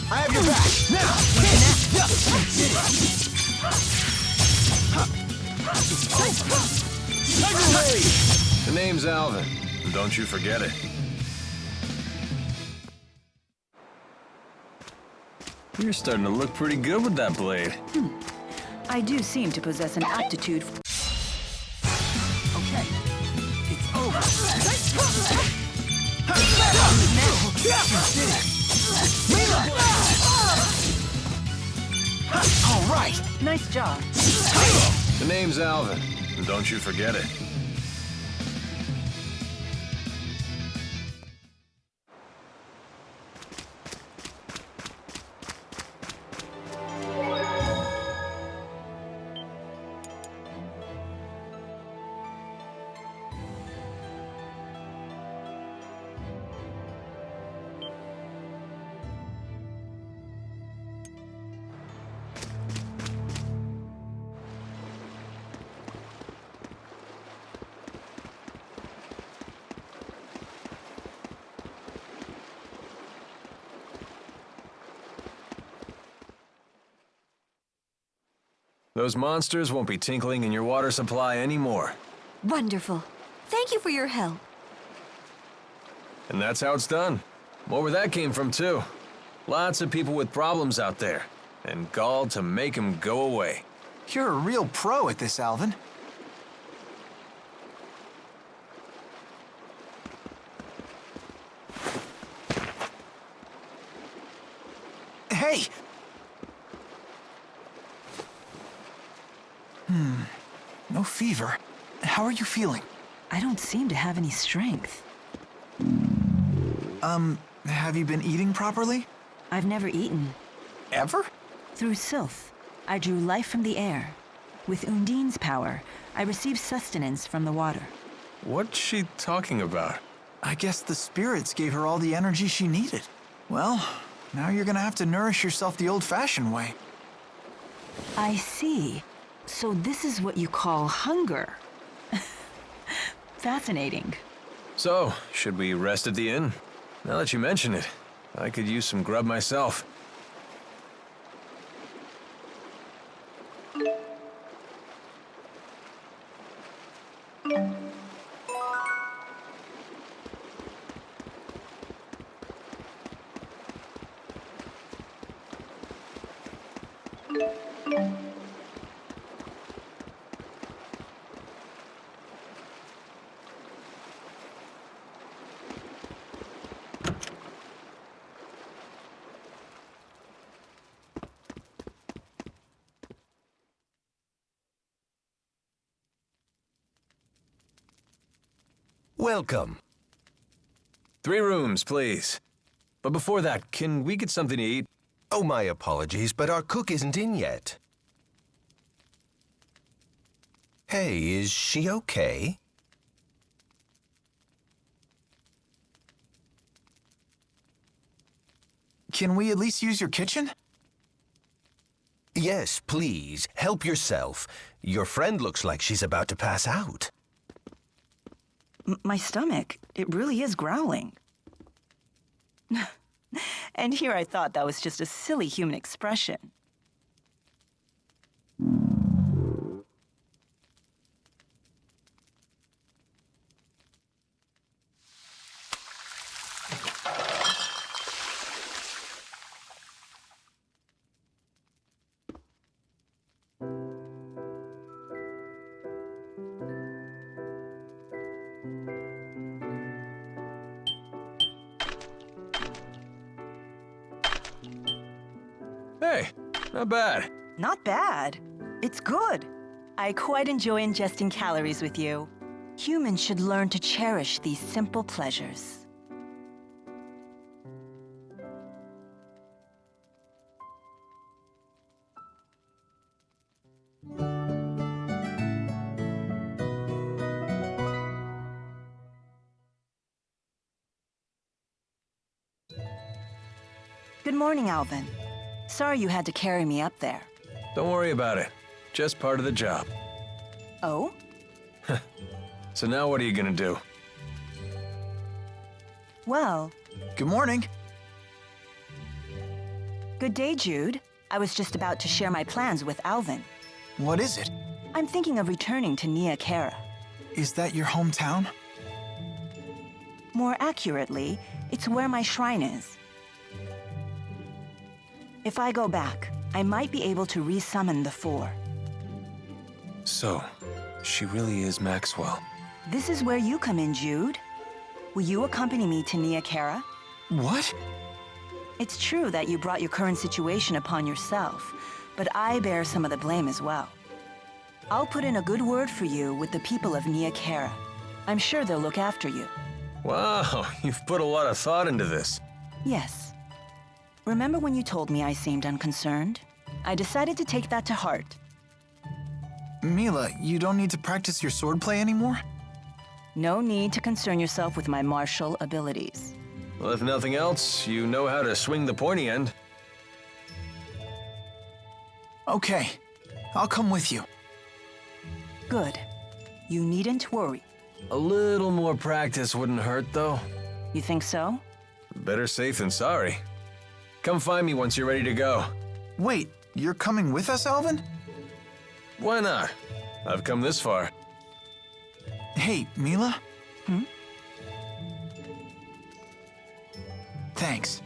I have your back. Now, The name's Alvin. Don't you forget it. You're starting to look pretty good with that blade. I do seem to possess an aptitude. okay. It's over. All right. Nice job. The name's Alvin. Don't you forget it. Those monsters won't be tinkling in your water supply anymore. Wonderful. Thank you for your help. And that's how it's done. More where that came from, too. Lots of people with problems out there, and gall to make them go away. You're a real pro at this, Alvin. Hey! No fever. How are you feeling? I don't seem to have any strength. Have you been eating properly? I've never eaten. Ever? Through Sylph, I drew life from the air. With Undine's power, I received sustenance from the water. What's she talking about? I guess the spirits gave her all the energy she needed. Well, now you're gonna have to nourish yourself the old-fashioned way. I see. So this is what you call hunger. Fascinating. So, should we rest at the inn? Now that you mention it, I could use some grub myself. Welcome. 3 rooms, please. But before that, can we get something to eat? Oh, my apologies, but our cook isn't in yet. Hey, is she okay? Can we at least use your kitchen? Yes, please. Help yourself. Your friend looks like she's about to pass out. My stomach, it really is growling. And here I thought that was just a silly human expression. Hey, not bad. Not bad. It's good. I quite enjoy ingesting calories with you. Humans should learn to cherish these simple pleasures. Good morning, Alvin. Sorry you had to carry me up there. Don't worry about it. Just part of the job. Oh? So now what are you gonna do? Well, Good morning. good day, Jude. I was just about to share my plans with Alvin. What is it? I'm thinking of returning to Nia Kara. Is that your hometown? More accurately, it's where my shrine is. If I go back, I might be able to re-summon the Four. So, she really is Maxwell. This is where you come in, Jude. Will you accompany me to Nia Kara? What? It's true that you brought your current situation upon yourself, but I bear some of the blame as well. I'll put in a good word for you with the people of Nia Kara. I'm sure they'll look after you. Wow, you've put a lot of thought into this. Yes. Remember when you told me I seemed unconcerned? I decided to take that to heart. Mila, you don't need to practice your swordplay anymore? No need to concern yourself with my martial abilities. Well, if nothing else, you know how to swing the pointy end. Okay, I'll come with you. Good. You needn't worry. A little more practice wouldn't hurt, though. You think so? Better safe than sorry. Come find me once you're ready to go. Wait, you're coming with us, Alvin? Why not? I've come this far. Hey, Mila? Thanks.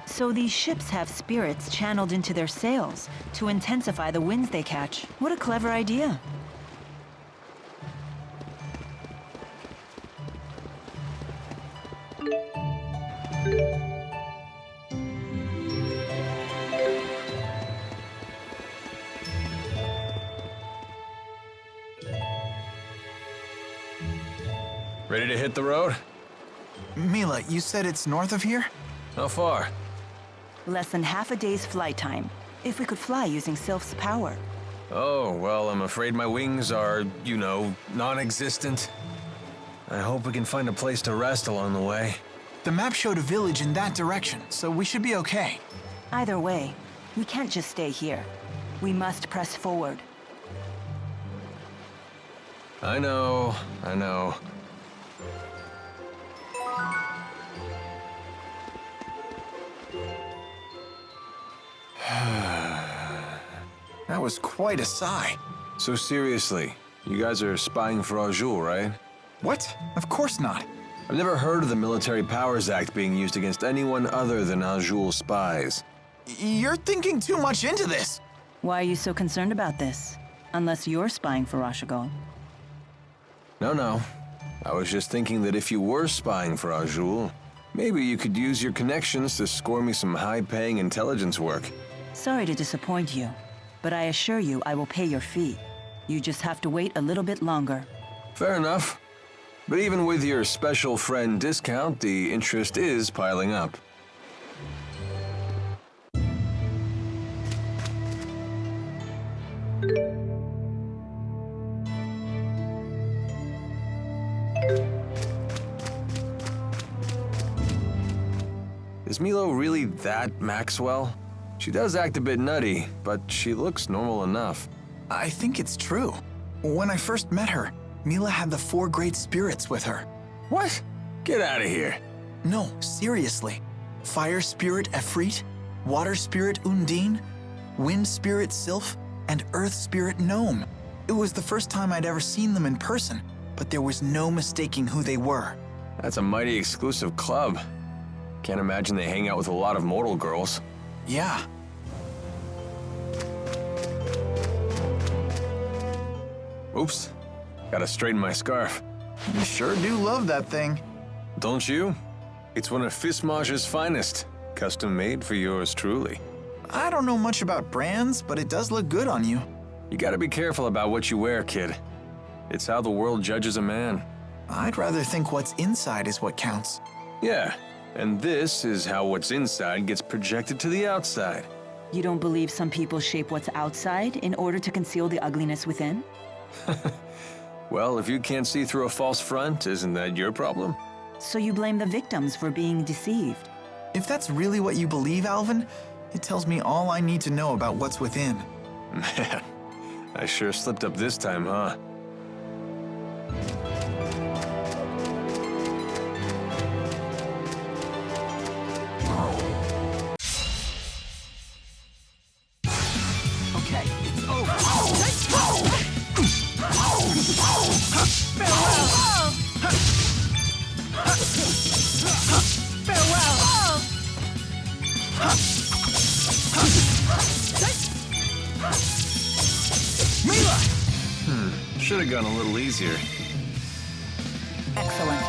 So these ships have spirits channeled into their sails to intensify the winds they catch. What a clever idea. Ready to hit the road? Mila, you said it's north of here? How far? Less than half a day's flight time, if we could fly using Sylph's power. Oh, well, I'm afraid my wings are, you know, non-existent. I hope we can find a place to rest along the way. The map showed a village in that direction, so we should be okay. Either way, we can't just stay here. We must press forward. I know. That was quite a sigh. So seriously, you guys are spying for Azul, right? What? Of course not. I've never heard of the Military Powers Act being used against anyone other than Azul spies. You're thinking too much into this. Why are you so concerned about this? Unless you're spying for Rashagal. No. I was just thinking that if you were spying for Azul, maybe you could use your connections to score me some high-paying intelligence work. Sorry to disappoint you, but I assure you I will pay your fee. You just have to wait a little bit longer. Fair enough. But even with your special friend discount, the interest is piling up. Is Milo really that Maxwell? She does act a bit nutty, but she looks normal enough. I think it's true. When I first met her, Mila had the 4 great spirits with her. What? Get out of here. No, seriously. Fire spirit Efreet, water spirit Undine, wind spirit Sylph, and earth spirit Gnome. It was the first time I'd ever seen them in person, but there was no mistaking who they were. That's a mighty exclusive club. Can't imagine they hang out with a lot of mortal girls. Yeah. Oops. Gotta straighten my scarf. You sure do love that thing. Don't you? It's one of Fismage's finest. Custom made for yours truly. I don't know much about brands, but it does look good on you. You gotta be careful about what you wear, kid. It's how the world judges a man. I'd rather think what's inside is what counts. Yeah, and this is how what's inside gets projected to the outside. You don't believe some people shape what's outside in order to conceal the ugliness within? Well, if you can't see through a false front, isn't that your problem? So you blame the victims for being deceived? If that's really what you believe, Alvin, it tells me all I need to know about what's within. Man, I sure slipped up this time, huh? Okay, it's over. Should have gone a little easier. Excellent.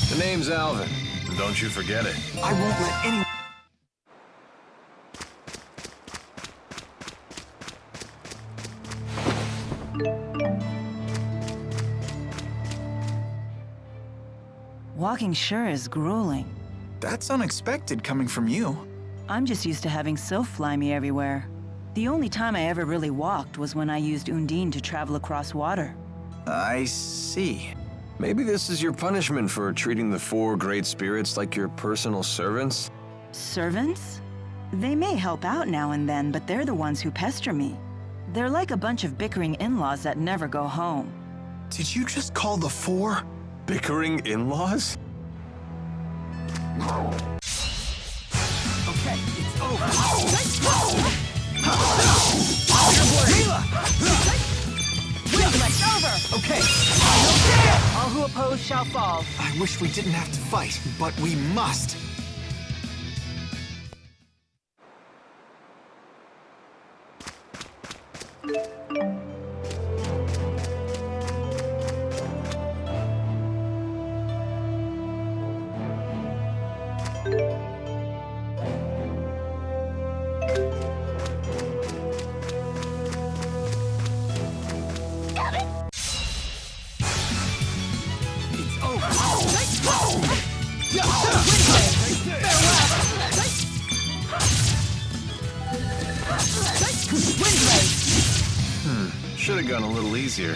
The name's Alvin. Don't you forget it. I won't let anyone... Walking sure is grueling. That's unexpected coming from you. I'm just used to having Sylph fly me everywhere. The only time I ever really walked was when I used Undine to travel across water. I see. Maybe this is your punishment for treating the 4 great spirits like your personal servants? Servants? They may help out now and then, but they're the ones who pester me. They're like a bunch of bickering in-laws that never go home. Did you just call the 4? Bickering in-laws? Okay, it's over. It's over! Okay. All who oppose shall fall. I wish we didn't have to fight, but we must. Should have gone a little easier.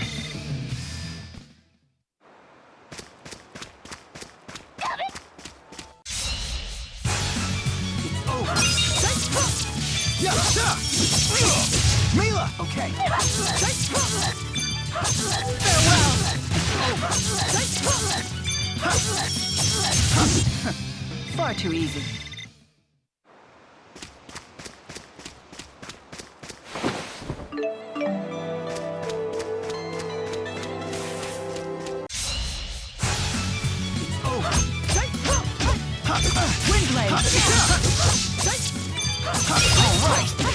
Mila! Okay. Far too easy.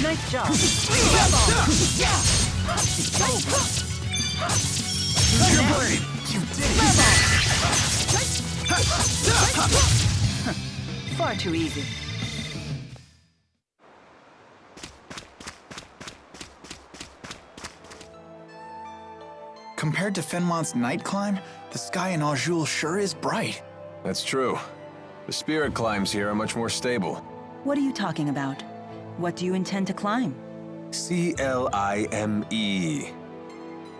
Nice job. Your blade! You did it! Far too easy. Compared to Fenmont's night climb, the sky in Aujul sure is bright. That's true. The spirit climbs here are much more stable. What are you talking about? What do you intend to climb? Climb.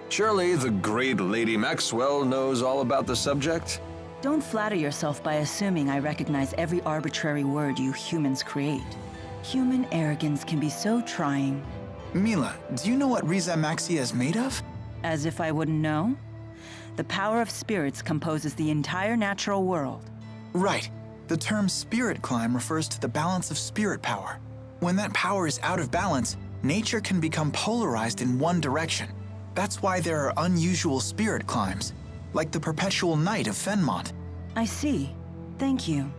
Surely the great Lady Maxwell knows all about the subject? Don't flatter yourself by assuming I recognize every arbitrary word you humans create. Human arrogance can be so trying. Mila, do you know what Riza Maxia is made of? As if I wouldn't know? The power of spirits composes the entire natural world. Right. The term spirit climb refers to the balance of spirit power. When that power is out of balance, nature can become polarized in one direction. That's why there are unusual spirit climbs, like the perpetual night of Fenmont. I see. Thank you.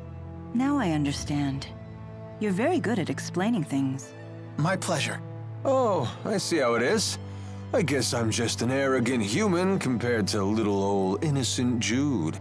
Now I understand. You're very good at explaining things. My pleasure. Oh, I see how it is. I guess I'm just an arrogant human compared to little old innocent Jude.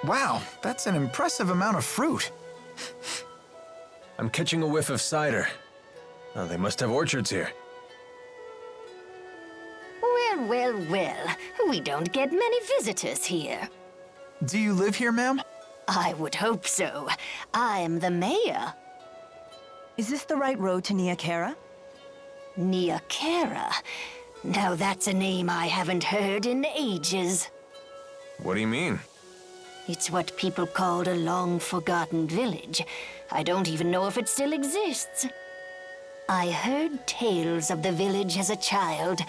Wow, that's an impressive amount of fruit. I'm catching a whiff of cider. Oh, they must have orchards here. Well, well, well. We don't get many visitors here. Do you live here, ma'am? I would hope so. I'm the mayor. Is this the right road to Nia Kara? Nia Kara. Now that's a name I haven't heard in ages. What do you mean? It's what people called a long-forgotten village. I don't even know if it still exists. I heard tales of the village as a child.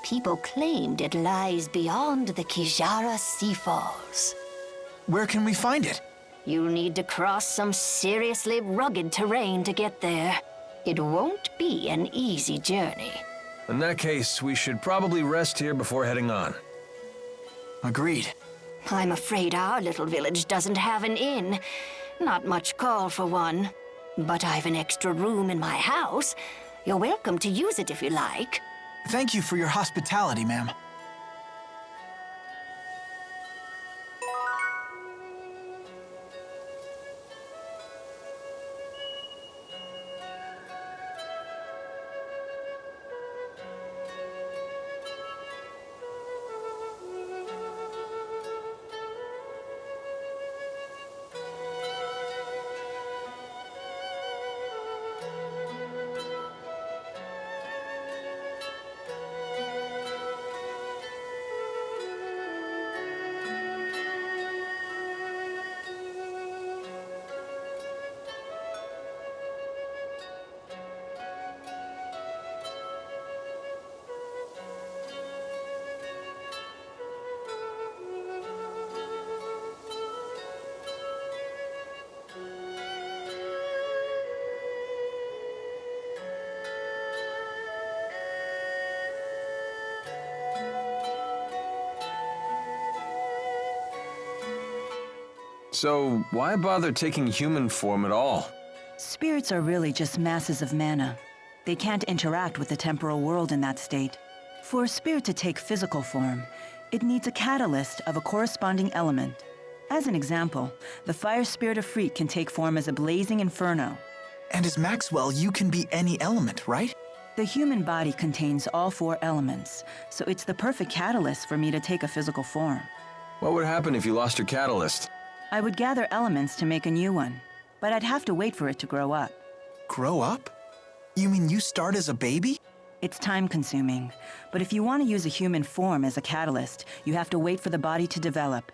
People claimed it lies beyond the Kijara Sea Falls. Where can we find it? You'll need to cross some seriously rugged terrain to get there. It won't be an easy journey. In that case, we should probably rest here before heading on. Agreed. I'm afraid our little village doesn't have an inn. Not much call for one. But I've an extra room in my house. You're welcome to use it if you like. Thank you for your hospitality, ma'am. So, why bother taking human form at all? Spirits are really just masses of mana. They can't interact with the temporal world in that state. For a spirit to take physical form, it needs a catalyst of a corresponding element. As an example, the fire spirit of Freet can take form as a blazing inferno. And as Maxwell, you can be any element, right? The human body contains all 4 elements, so it's the perfect catalyst for me to take a physical form. What would happen if you lost your catalyst? I would gather elements to make a new one, but I'd have to wait for it to grow up. Grow up? You mean you start as a baby? It's time-consuming, but if you want to use a human form as a catalyst, you have to wait for the body to develop.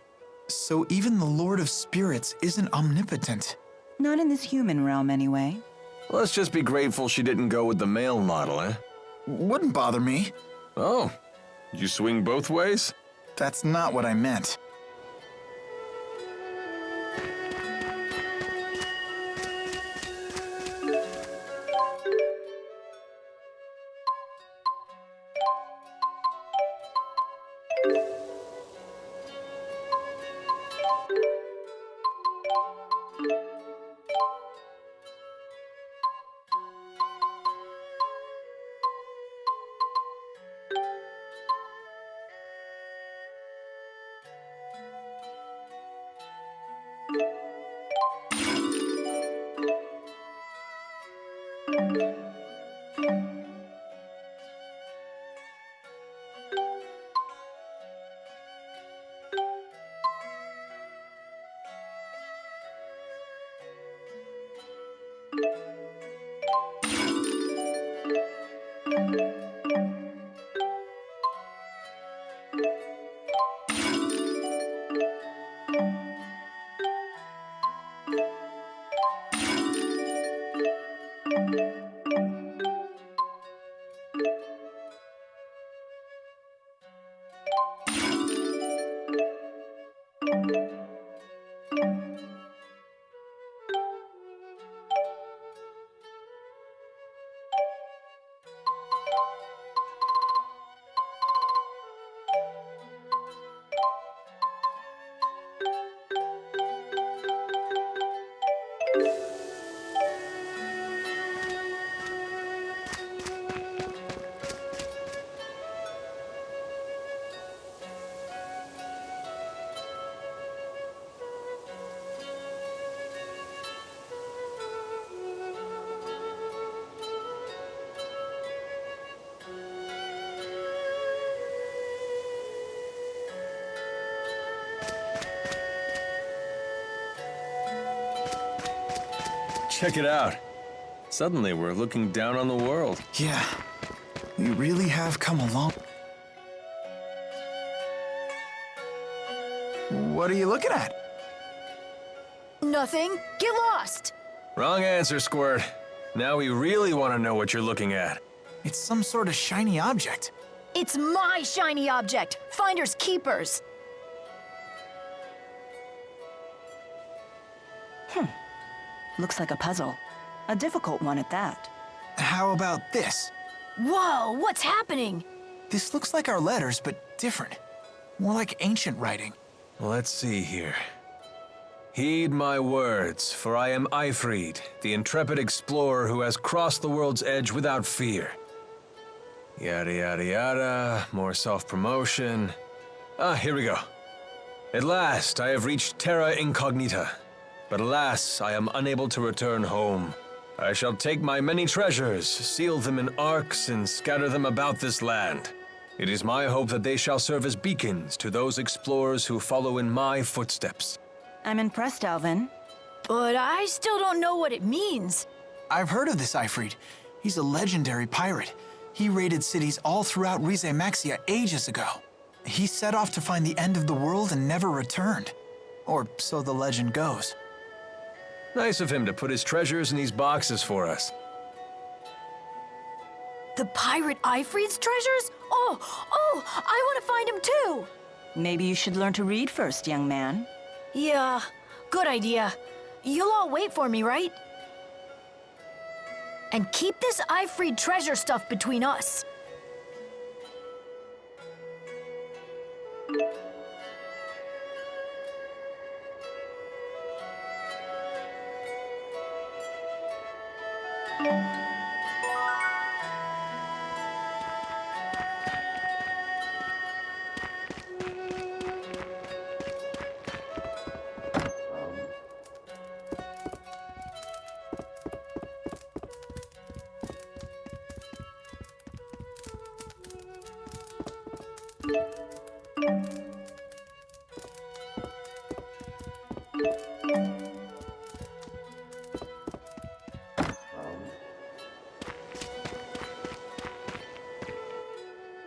So even the Lord of Spirits isn't omnipotent. Not in this human realm, anyway. Let's just be grateful she didn't go with the male model, eh? Wouldn't bother me. Oh, you swing both ways? That's not what I meant. Check it out. Suddenly we're looking down on the world. Yeah. We really have come a long... What are you looking at? Nothing. Get lost. Wrong answer, Squirt. Now we really want to know what you're looking at. It's some sort of shiny object. It's my shiny object. Finders keepers. Looks like a puzzle. A difficult one at that. How about this? Whoa, what's happening? This looks like our letters, but different. More like ancient writing. Let's see here. Heed my words, for I am Ifrid, the intrepid explorer who has crossed the world's edge without fear. Yada yada yada, more self-promotion. Here we go. At last, I have reached Terra Incognita. But alas, I am unable to return home. I shall take my many treasures, seal them in arks, and scatter them about this land. It is my hope that they shall serve as beacons to those explorers who follow in my footsteps. I'm impressed, Alvin. But I still don't know what it means. I've heard of this Ifrid. He's a legendary pirate. He raided cities all throughout Rize Maxia ages ago. He set off to find the end of the world and never returned. Or so the legend goes. Nice of him to put his treasures in these boxes for us. The pirate Ifrid's treasures? Oh, I want to find him too. Maybe you should learn to read first, young man. Yeah, good idea. You'll all wait for me, right? And keep this Ifrid treasure stuff between us.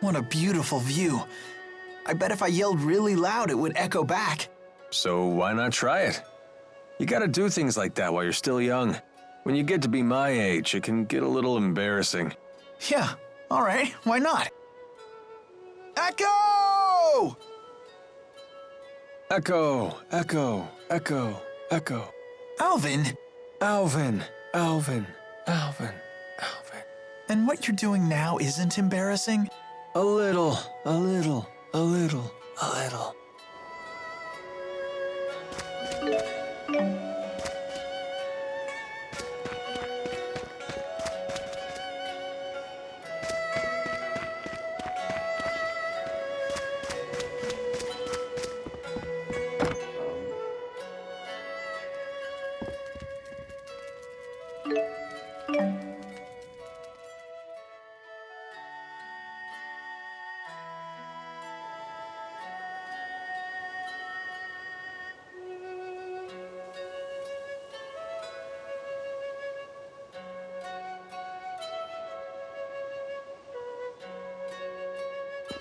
What a beautiful view. I bet if I yelled really loud, it would echo back. So why not try it? You gotta do things like that while you're still young. When you get to be my age, it can get a little embarrassing. Yeah, all right, why not? Echo! Echo, echo, echo, echo. Alvin! Alvin, Alvin, Alvin, Alvin. And what you're doing now isn't embarrassing? A little, a little, a little, a little.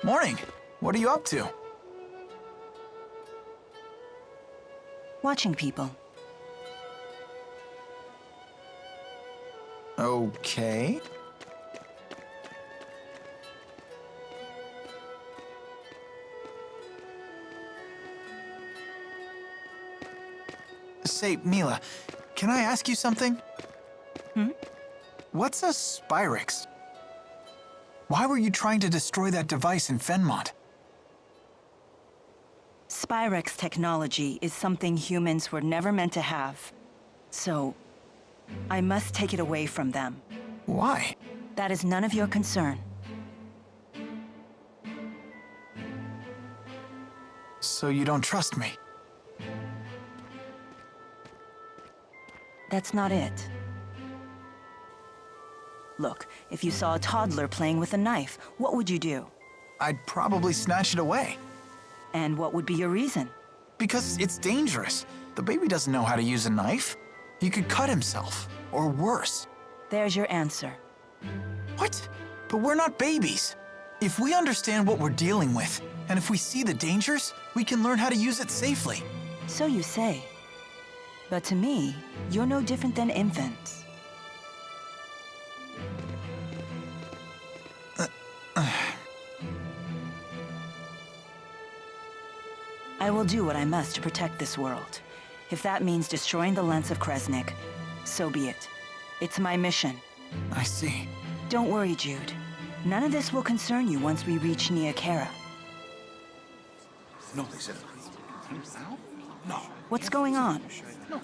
Morning. What are you up to? Watching people. Okay. Say, Mila, can I ask you something? What's a Spyrix? Why were you trying to destroy that device in Fenmont? Spyrex technology is something humans were never meant to have. So, I must take it away from them. Why? That is none of your concern. So you don't trust me? That's not it. Look, if you saw a toddler playing with a knife, what would you do? I'd probably snatch it away. And what would be your reason? Because it's dangerous. The baby doesn't know how to use a knife. He could cut himself, or worse. There's your answer. What? But we're not babies. If we understand what we're dealing with, and if we see the dangers, we can learn how to use it safely. So you say. But to me, you're no different than infants. I will do what I must to protect this world. If that means destroying the lens of Kresnik, so be it. It's my mission. I see. Don't worry, Jude. None of this will concern you once we reach Nia Khera. No, they said. No. What's going on? No.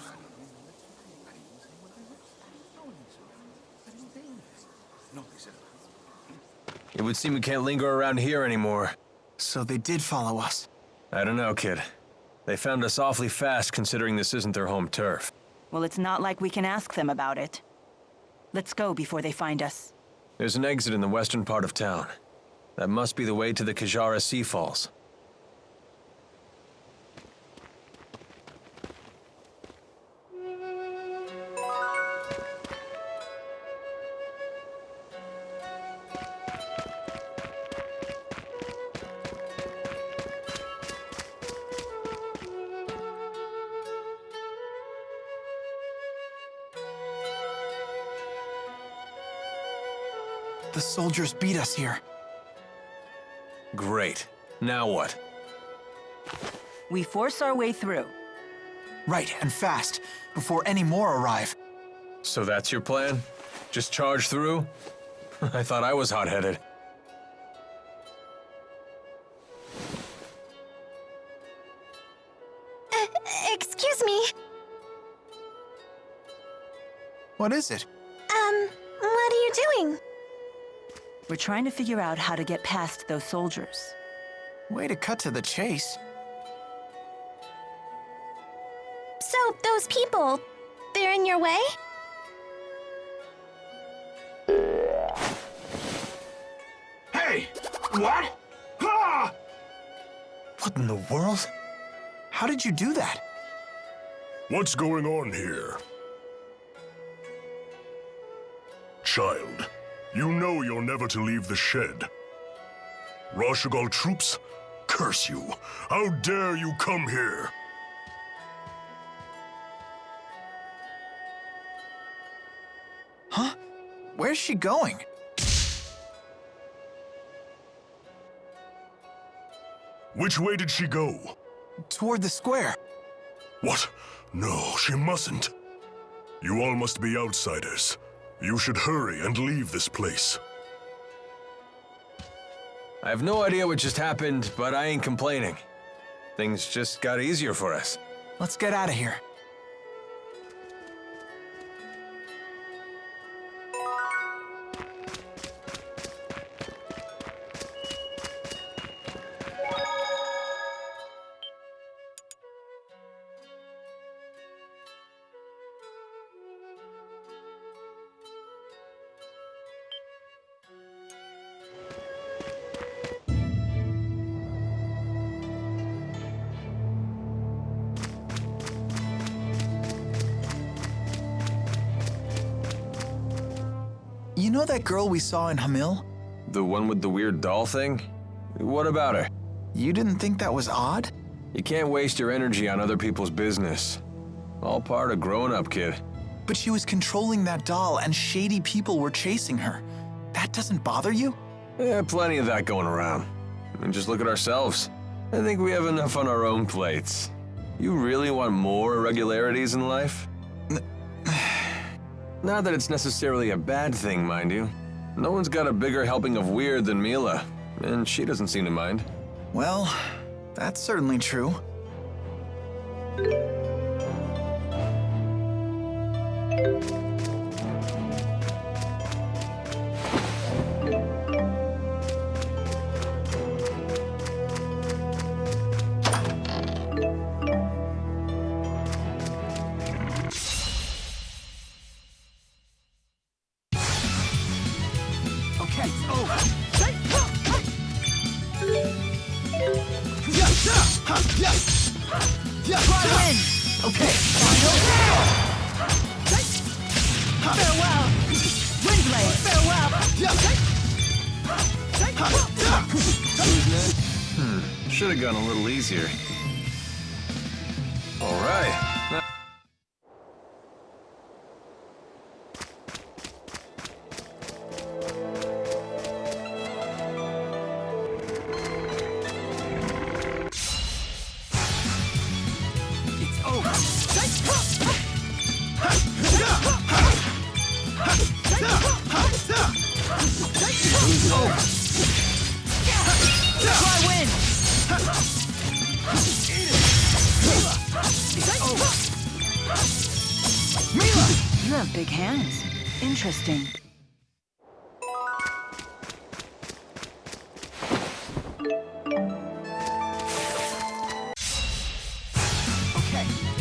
It would seem we can't linger around here anymore. So they did follow us. I don't know, kid. They found us awfully fast considering this isn't their home turf. Well, it's not like we can ask them about it. Let's go before they find us. There's an exit in the western part of town. That must be the way to the Kajara Sea Falls. The soldiers beat us here. Great. Now what? We force our way through. Right, and fast, before any more arrive. So that's your plan? Just charge through? I thought I was hot-headed. Excuse me. What is it? What are you doing? We're trying to figure out how to get past those soldiers. Way to cut to the chase. So, those people, they're in your way? Hey! What? Ah! What in the world? How did you do that? What's going on here? Child, you know you're never to leave the shed. Rashugal troops? Curse you! How dare you come here? Huh? Where's she going? Which way did she go? Toward the square. What? No, she mustn't. You all must be outsiders. You should hurry and leave this place. I have no idea what just happened, but I ain't complaining. Things just got easier for us. Let's get out of here. You know that girl we saw in Hamil? The one with the weird doll thing? What about her? You didn't think that was odd? You can't waste your energy on other people's business. All part of growing up, kid. But she was controlling that doll and shady people were chasing her. That doesn't bother you? Yeah, plenty of that going around. I mean, just look at ourselves. I think we have enough on our own plates. You really want more irregularities in life? Not that it's necessarily a bad thing, mind you. No one's got a bigger helping of weird than Mila, and she doesn't seem to mind. Well, that's certainly true. Should have gone a little easier. All right. It's over. Try win! Mila! You have big hands. Interesting.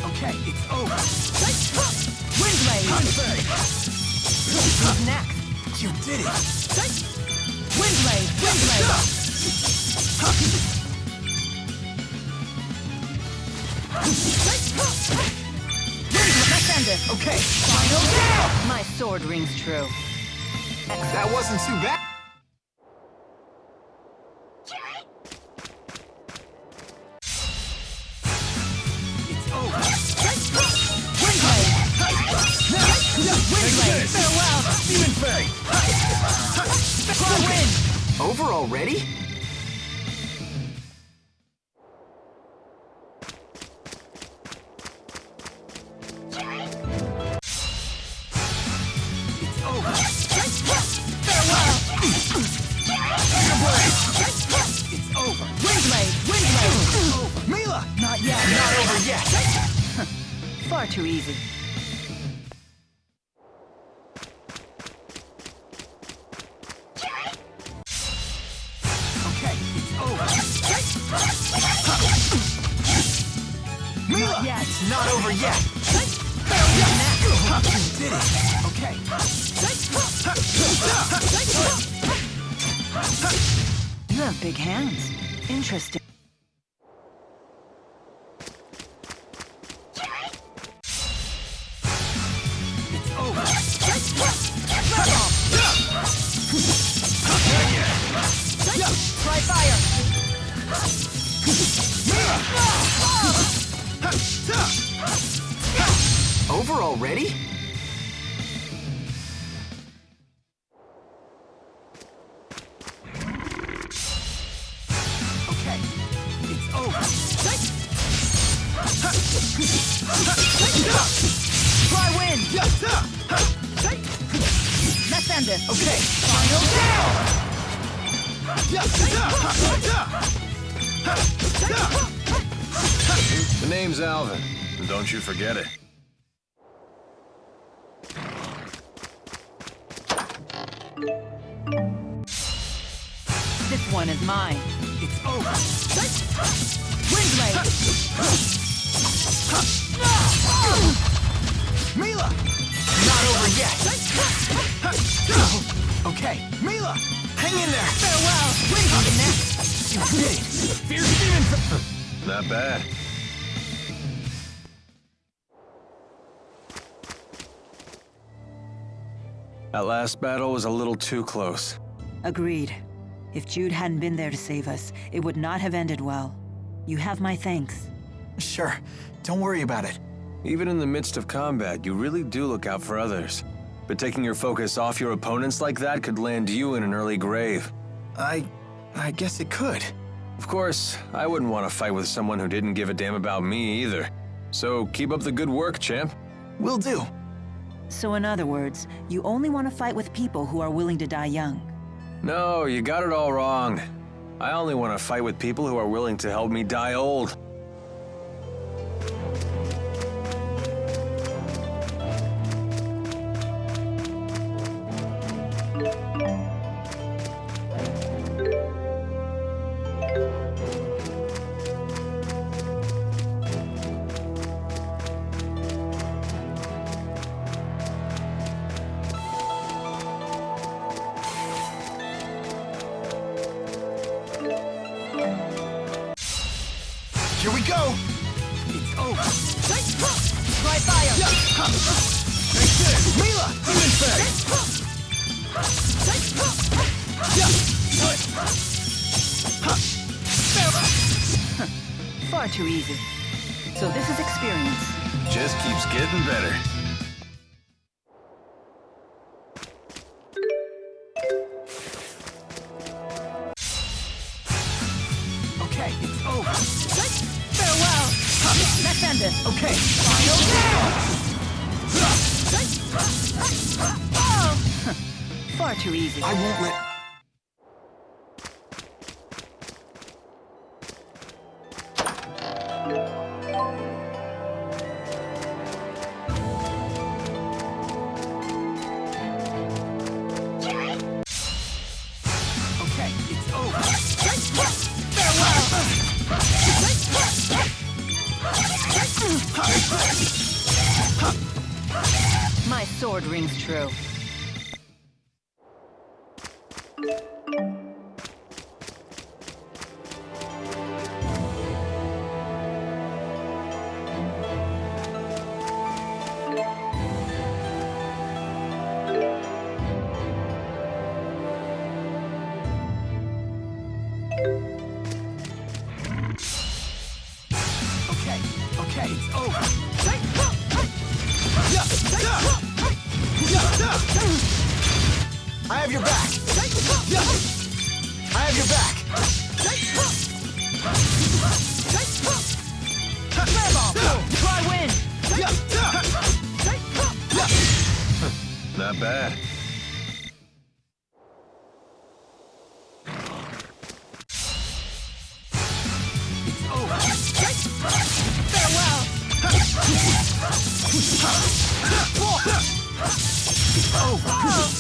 Okay, it's over. Windblade! Who's next? You did it! Windblade! Windblade! Okay, Final kill! My sword rings true. that wasn't too bad. It's over. Windblade! Farewell! Demon Fang! Try win! Over already? It's over. Farewell! It's over. Windblade! Over. Mila! Not yet. Not over yet. Far too easy. Okay, it's over. Mila! Yet. It's not over yet. You did it. Okay. You have big hands. Interesting. It's over. Try fire! Over already? Okay, it's over. Try win! Let's end this. Okay, Final The name's Alvin. And don't you forget it. This one is mine. it's over. Windblade! Mila! Not over yet. Okay, Mila! Hang in there. Farewell! Windblade next! You did it. Fierce demon. Not bad. That last battle was a little too close. Agreed. If Jude hadn't been there to save us, it would not have ended well. You have my thanks. Sure, don't worry about it. Even in the midst of combat, you really do look out for others. But taking your focus off your opponents like that could land you in an early grave. I guess it could. Of course, I wouldn't want to fight with someone who didn't give a damn about me either. So keep up the good work, champ. Will do. So in other words, you only want to fight with people who are willing to die young. No, you got it all wrong. I only want to fight with people who are willing to help me die old. Here we go. It's over. Try fire! Take this. Mila! Demon Fang! Far too easy. So this is experience. Just keeps getting better. Okay, it's over. Farewell! Let's end this. Okay, Far too easy. I won't let... Okay, it's over. My sword rings true. Okay, it's over. I have your back. I have your back. Try win! Not bad.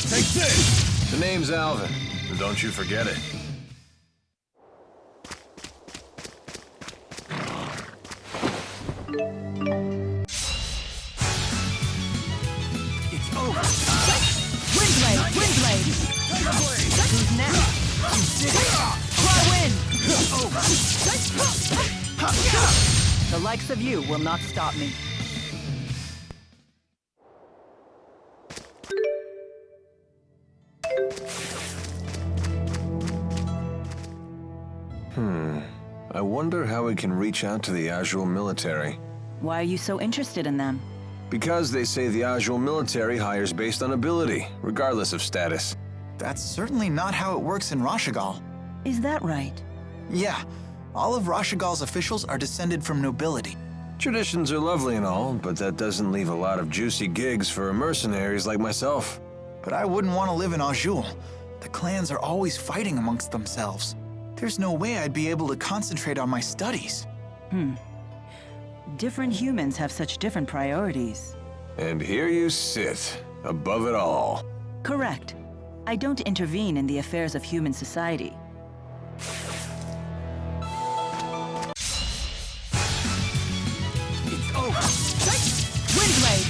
Take this! The name's Alvin, and don't you forget it. It's over. Windblade! Windblade! Who's next? You did it. Try win! Over. The likes of you will not stop me. I wonder how we can reach out to the Azul military. Why are you so interested in them? Because they say the Azul military hires based on ability, regardless of status. That's certainly not how it works in Rashagal. Is that right? Yeah, all of Rashagal's officials are descended from nobility. Traditions are lovely and all, but that doesn't leave a lot of juicy gigs for mercenaries like myself. But I wouldn't want to live in Azul. The clans are always fighting amongst themselves. There's no way I'd be able to concentrate on my studies. Different humans have such different priorities. And here you sit, above it all. Correct. I don't intervene in the affairs of human society. It's over. Windblade!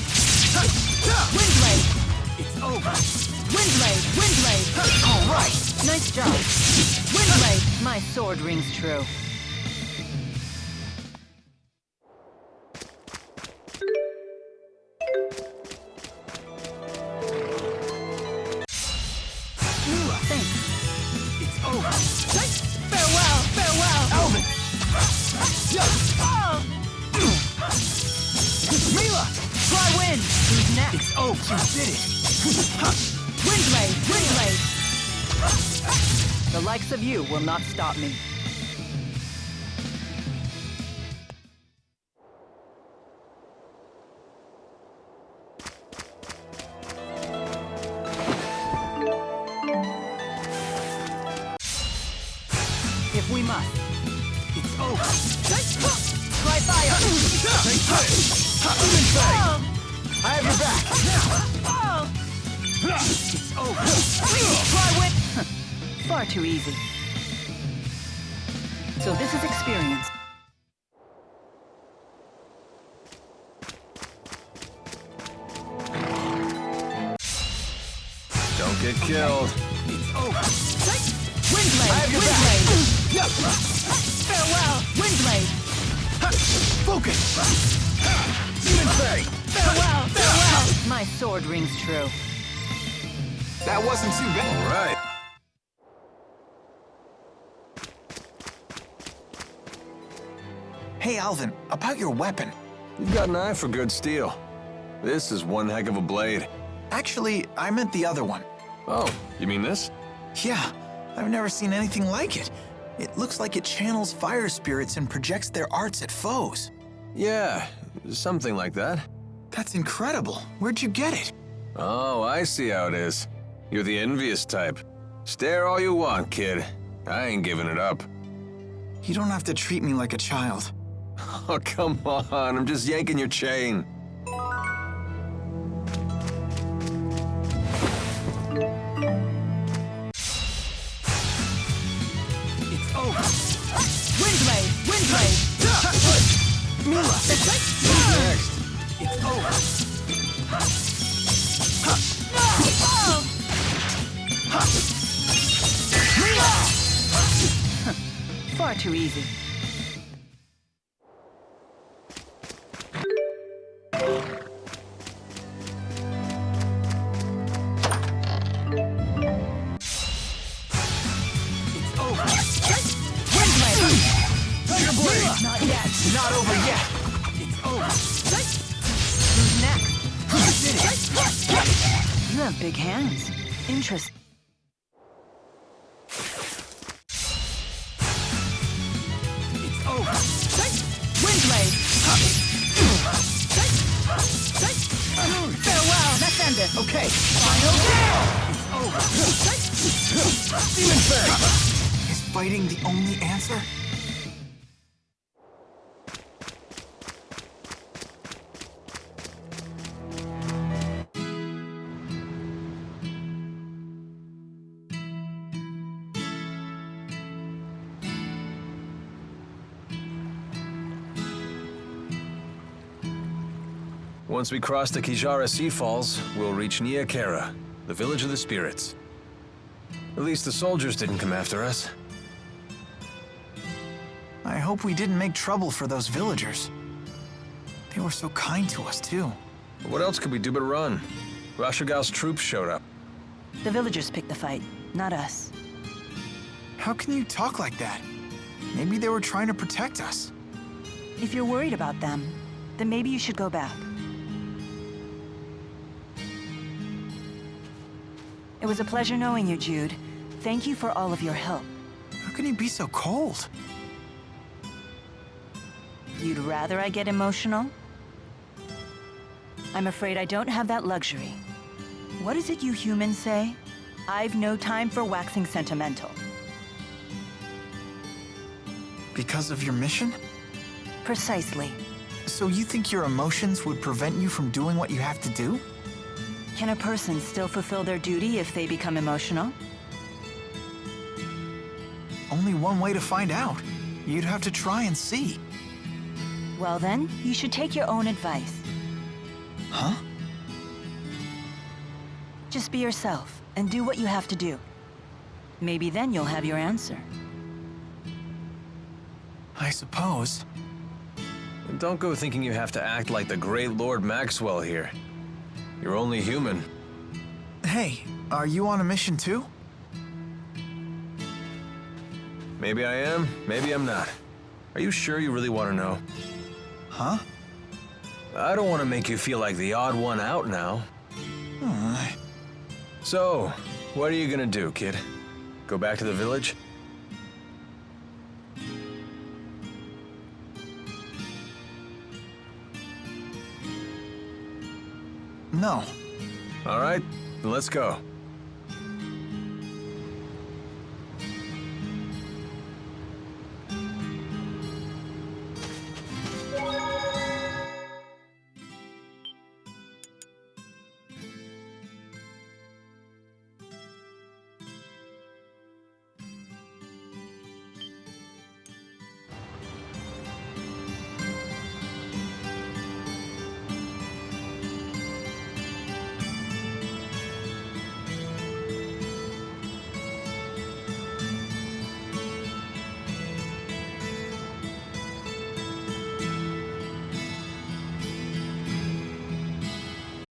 Windblade! It's over. Windblade! Windblade! All right. Nice job. Windblade! My sword rings true. Thanks. It's over. Farewell! Farewell! Alvin! Oh! Mila! Try win! Who's next? It's over. You did it. Windblade! Windblade! The likes of you will not stop me. If we must. It's over. Try fire! Take this. I have your back. It's over. Try win! Far too easy. So this is experience. Don't get killed. It's over. Windblade! I have your Windblade! Farewell! Windblade! Focus. Farewell! Farewell! My sword rings true. That wasn't too bad. All right. Hey, Alvin, about your weapon. You've got an eye for good steel. This is one heck of a blade. Actually, I meant the other one. Oh, you mean this? Yeah, I've never seen anything like it. It looks like it channels fire spirits and projects their arts at foes. Yeah, something like that. That's incredible. Where'd you get it? Oh, I see how it is. You're the envious type. Stare all you want, kid. I ain't giving it up. You don't have to treat me like a child. Oh, come on. I'm just yanking your chain. It's over. Windblade! Windblade! Mila! Next. It's over. Far too easy. It's over. Windblade! Thunderblade! Not yet. Not over yet. It's over. Who's next? You did it. You have big hands. Interesting. It's over. Windblade! Farewell! Defend okay. Final It's over. Demon Fang! Is fighting the only answer? Once we cross the Kijara Sea Falls, we'll reach Nia Khera, the village of the spirits. At least the soldiers didn't come after us. I hope we didn't make trouble for those villagers. They were so kind to us, too. What else could we do but run? Rashogal's troops showed up. The villagers picked the fight, not us. How can you talk like that? Maybe they were trying to protect us. If you're worried about them, then maybe you should go back. It was a pleasure knowing you, Jude. Thank you for all of your help. How can you be so cold? You'd rather I get emotional? I'm afraid I don't have that luxury. What is it you humans say? I've no time for waxing sentimental. Because of your mission? Precisely. So you think your emotions would prevent you from doing what you have to do? Can a person still fulfill their duty if they become emotional? Only one way to find out. You'd have to try and see. Well then, you should take your own advice. Huh? Just be yourself and do what you have to do. Maybe then you'll have your answer. I suppose. And don't go thinking you have to act like the great Lord Maxwell here. You're only human. Hey, are you on a mission too? Maybe I am, maybe I'm not. Are you sure you really want to know? Huh? I don't want to make you feel like the odd one out now. So, what are you gonna do, kid? Go back to the village? No. All right, then let's go.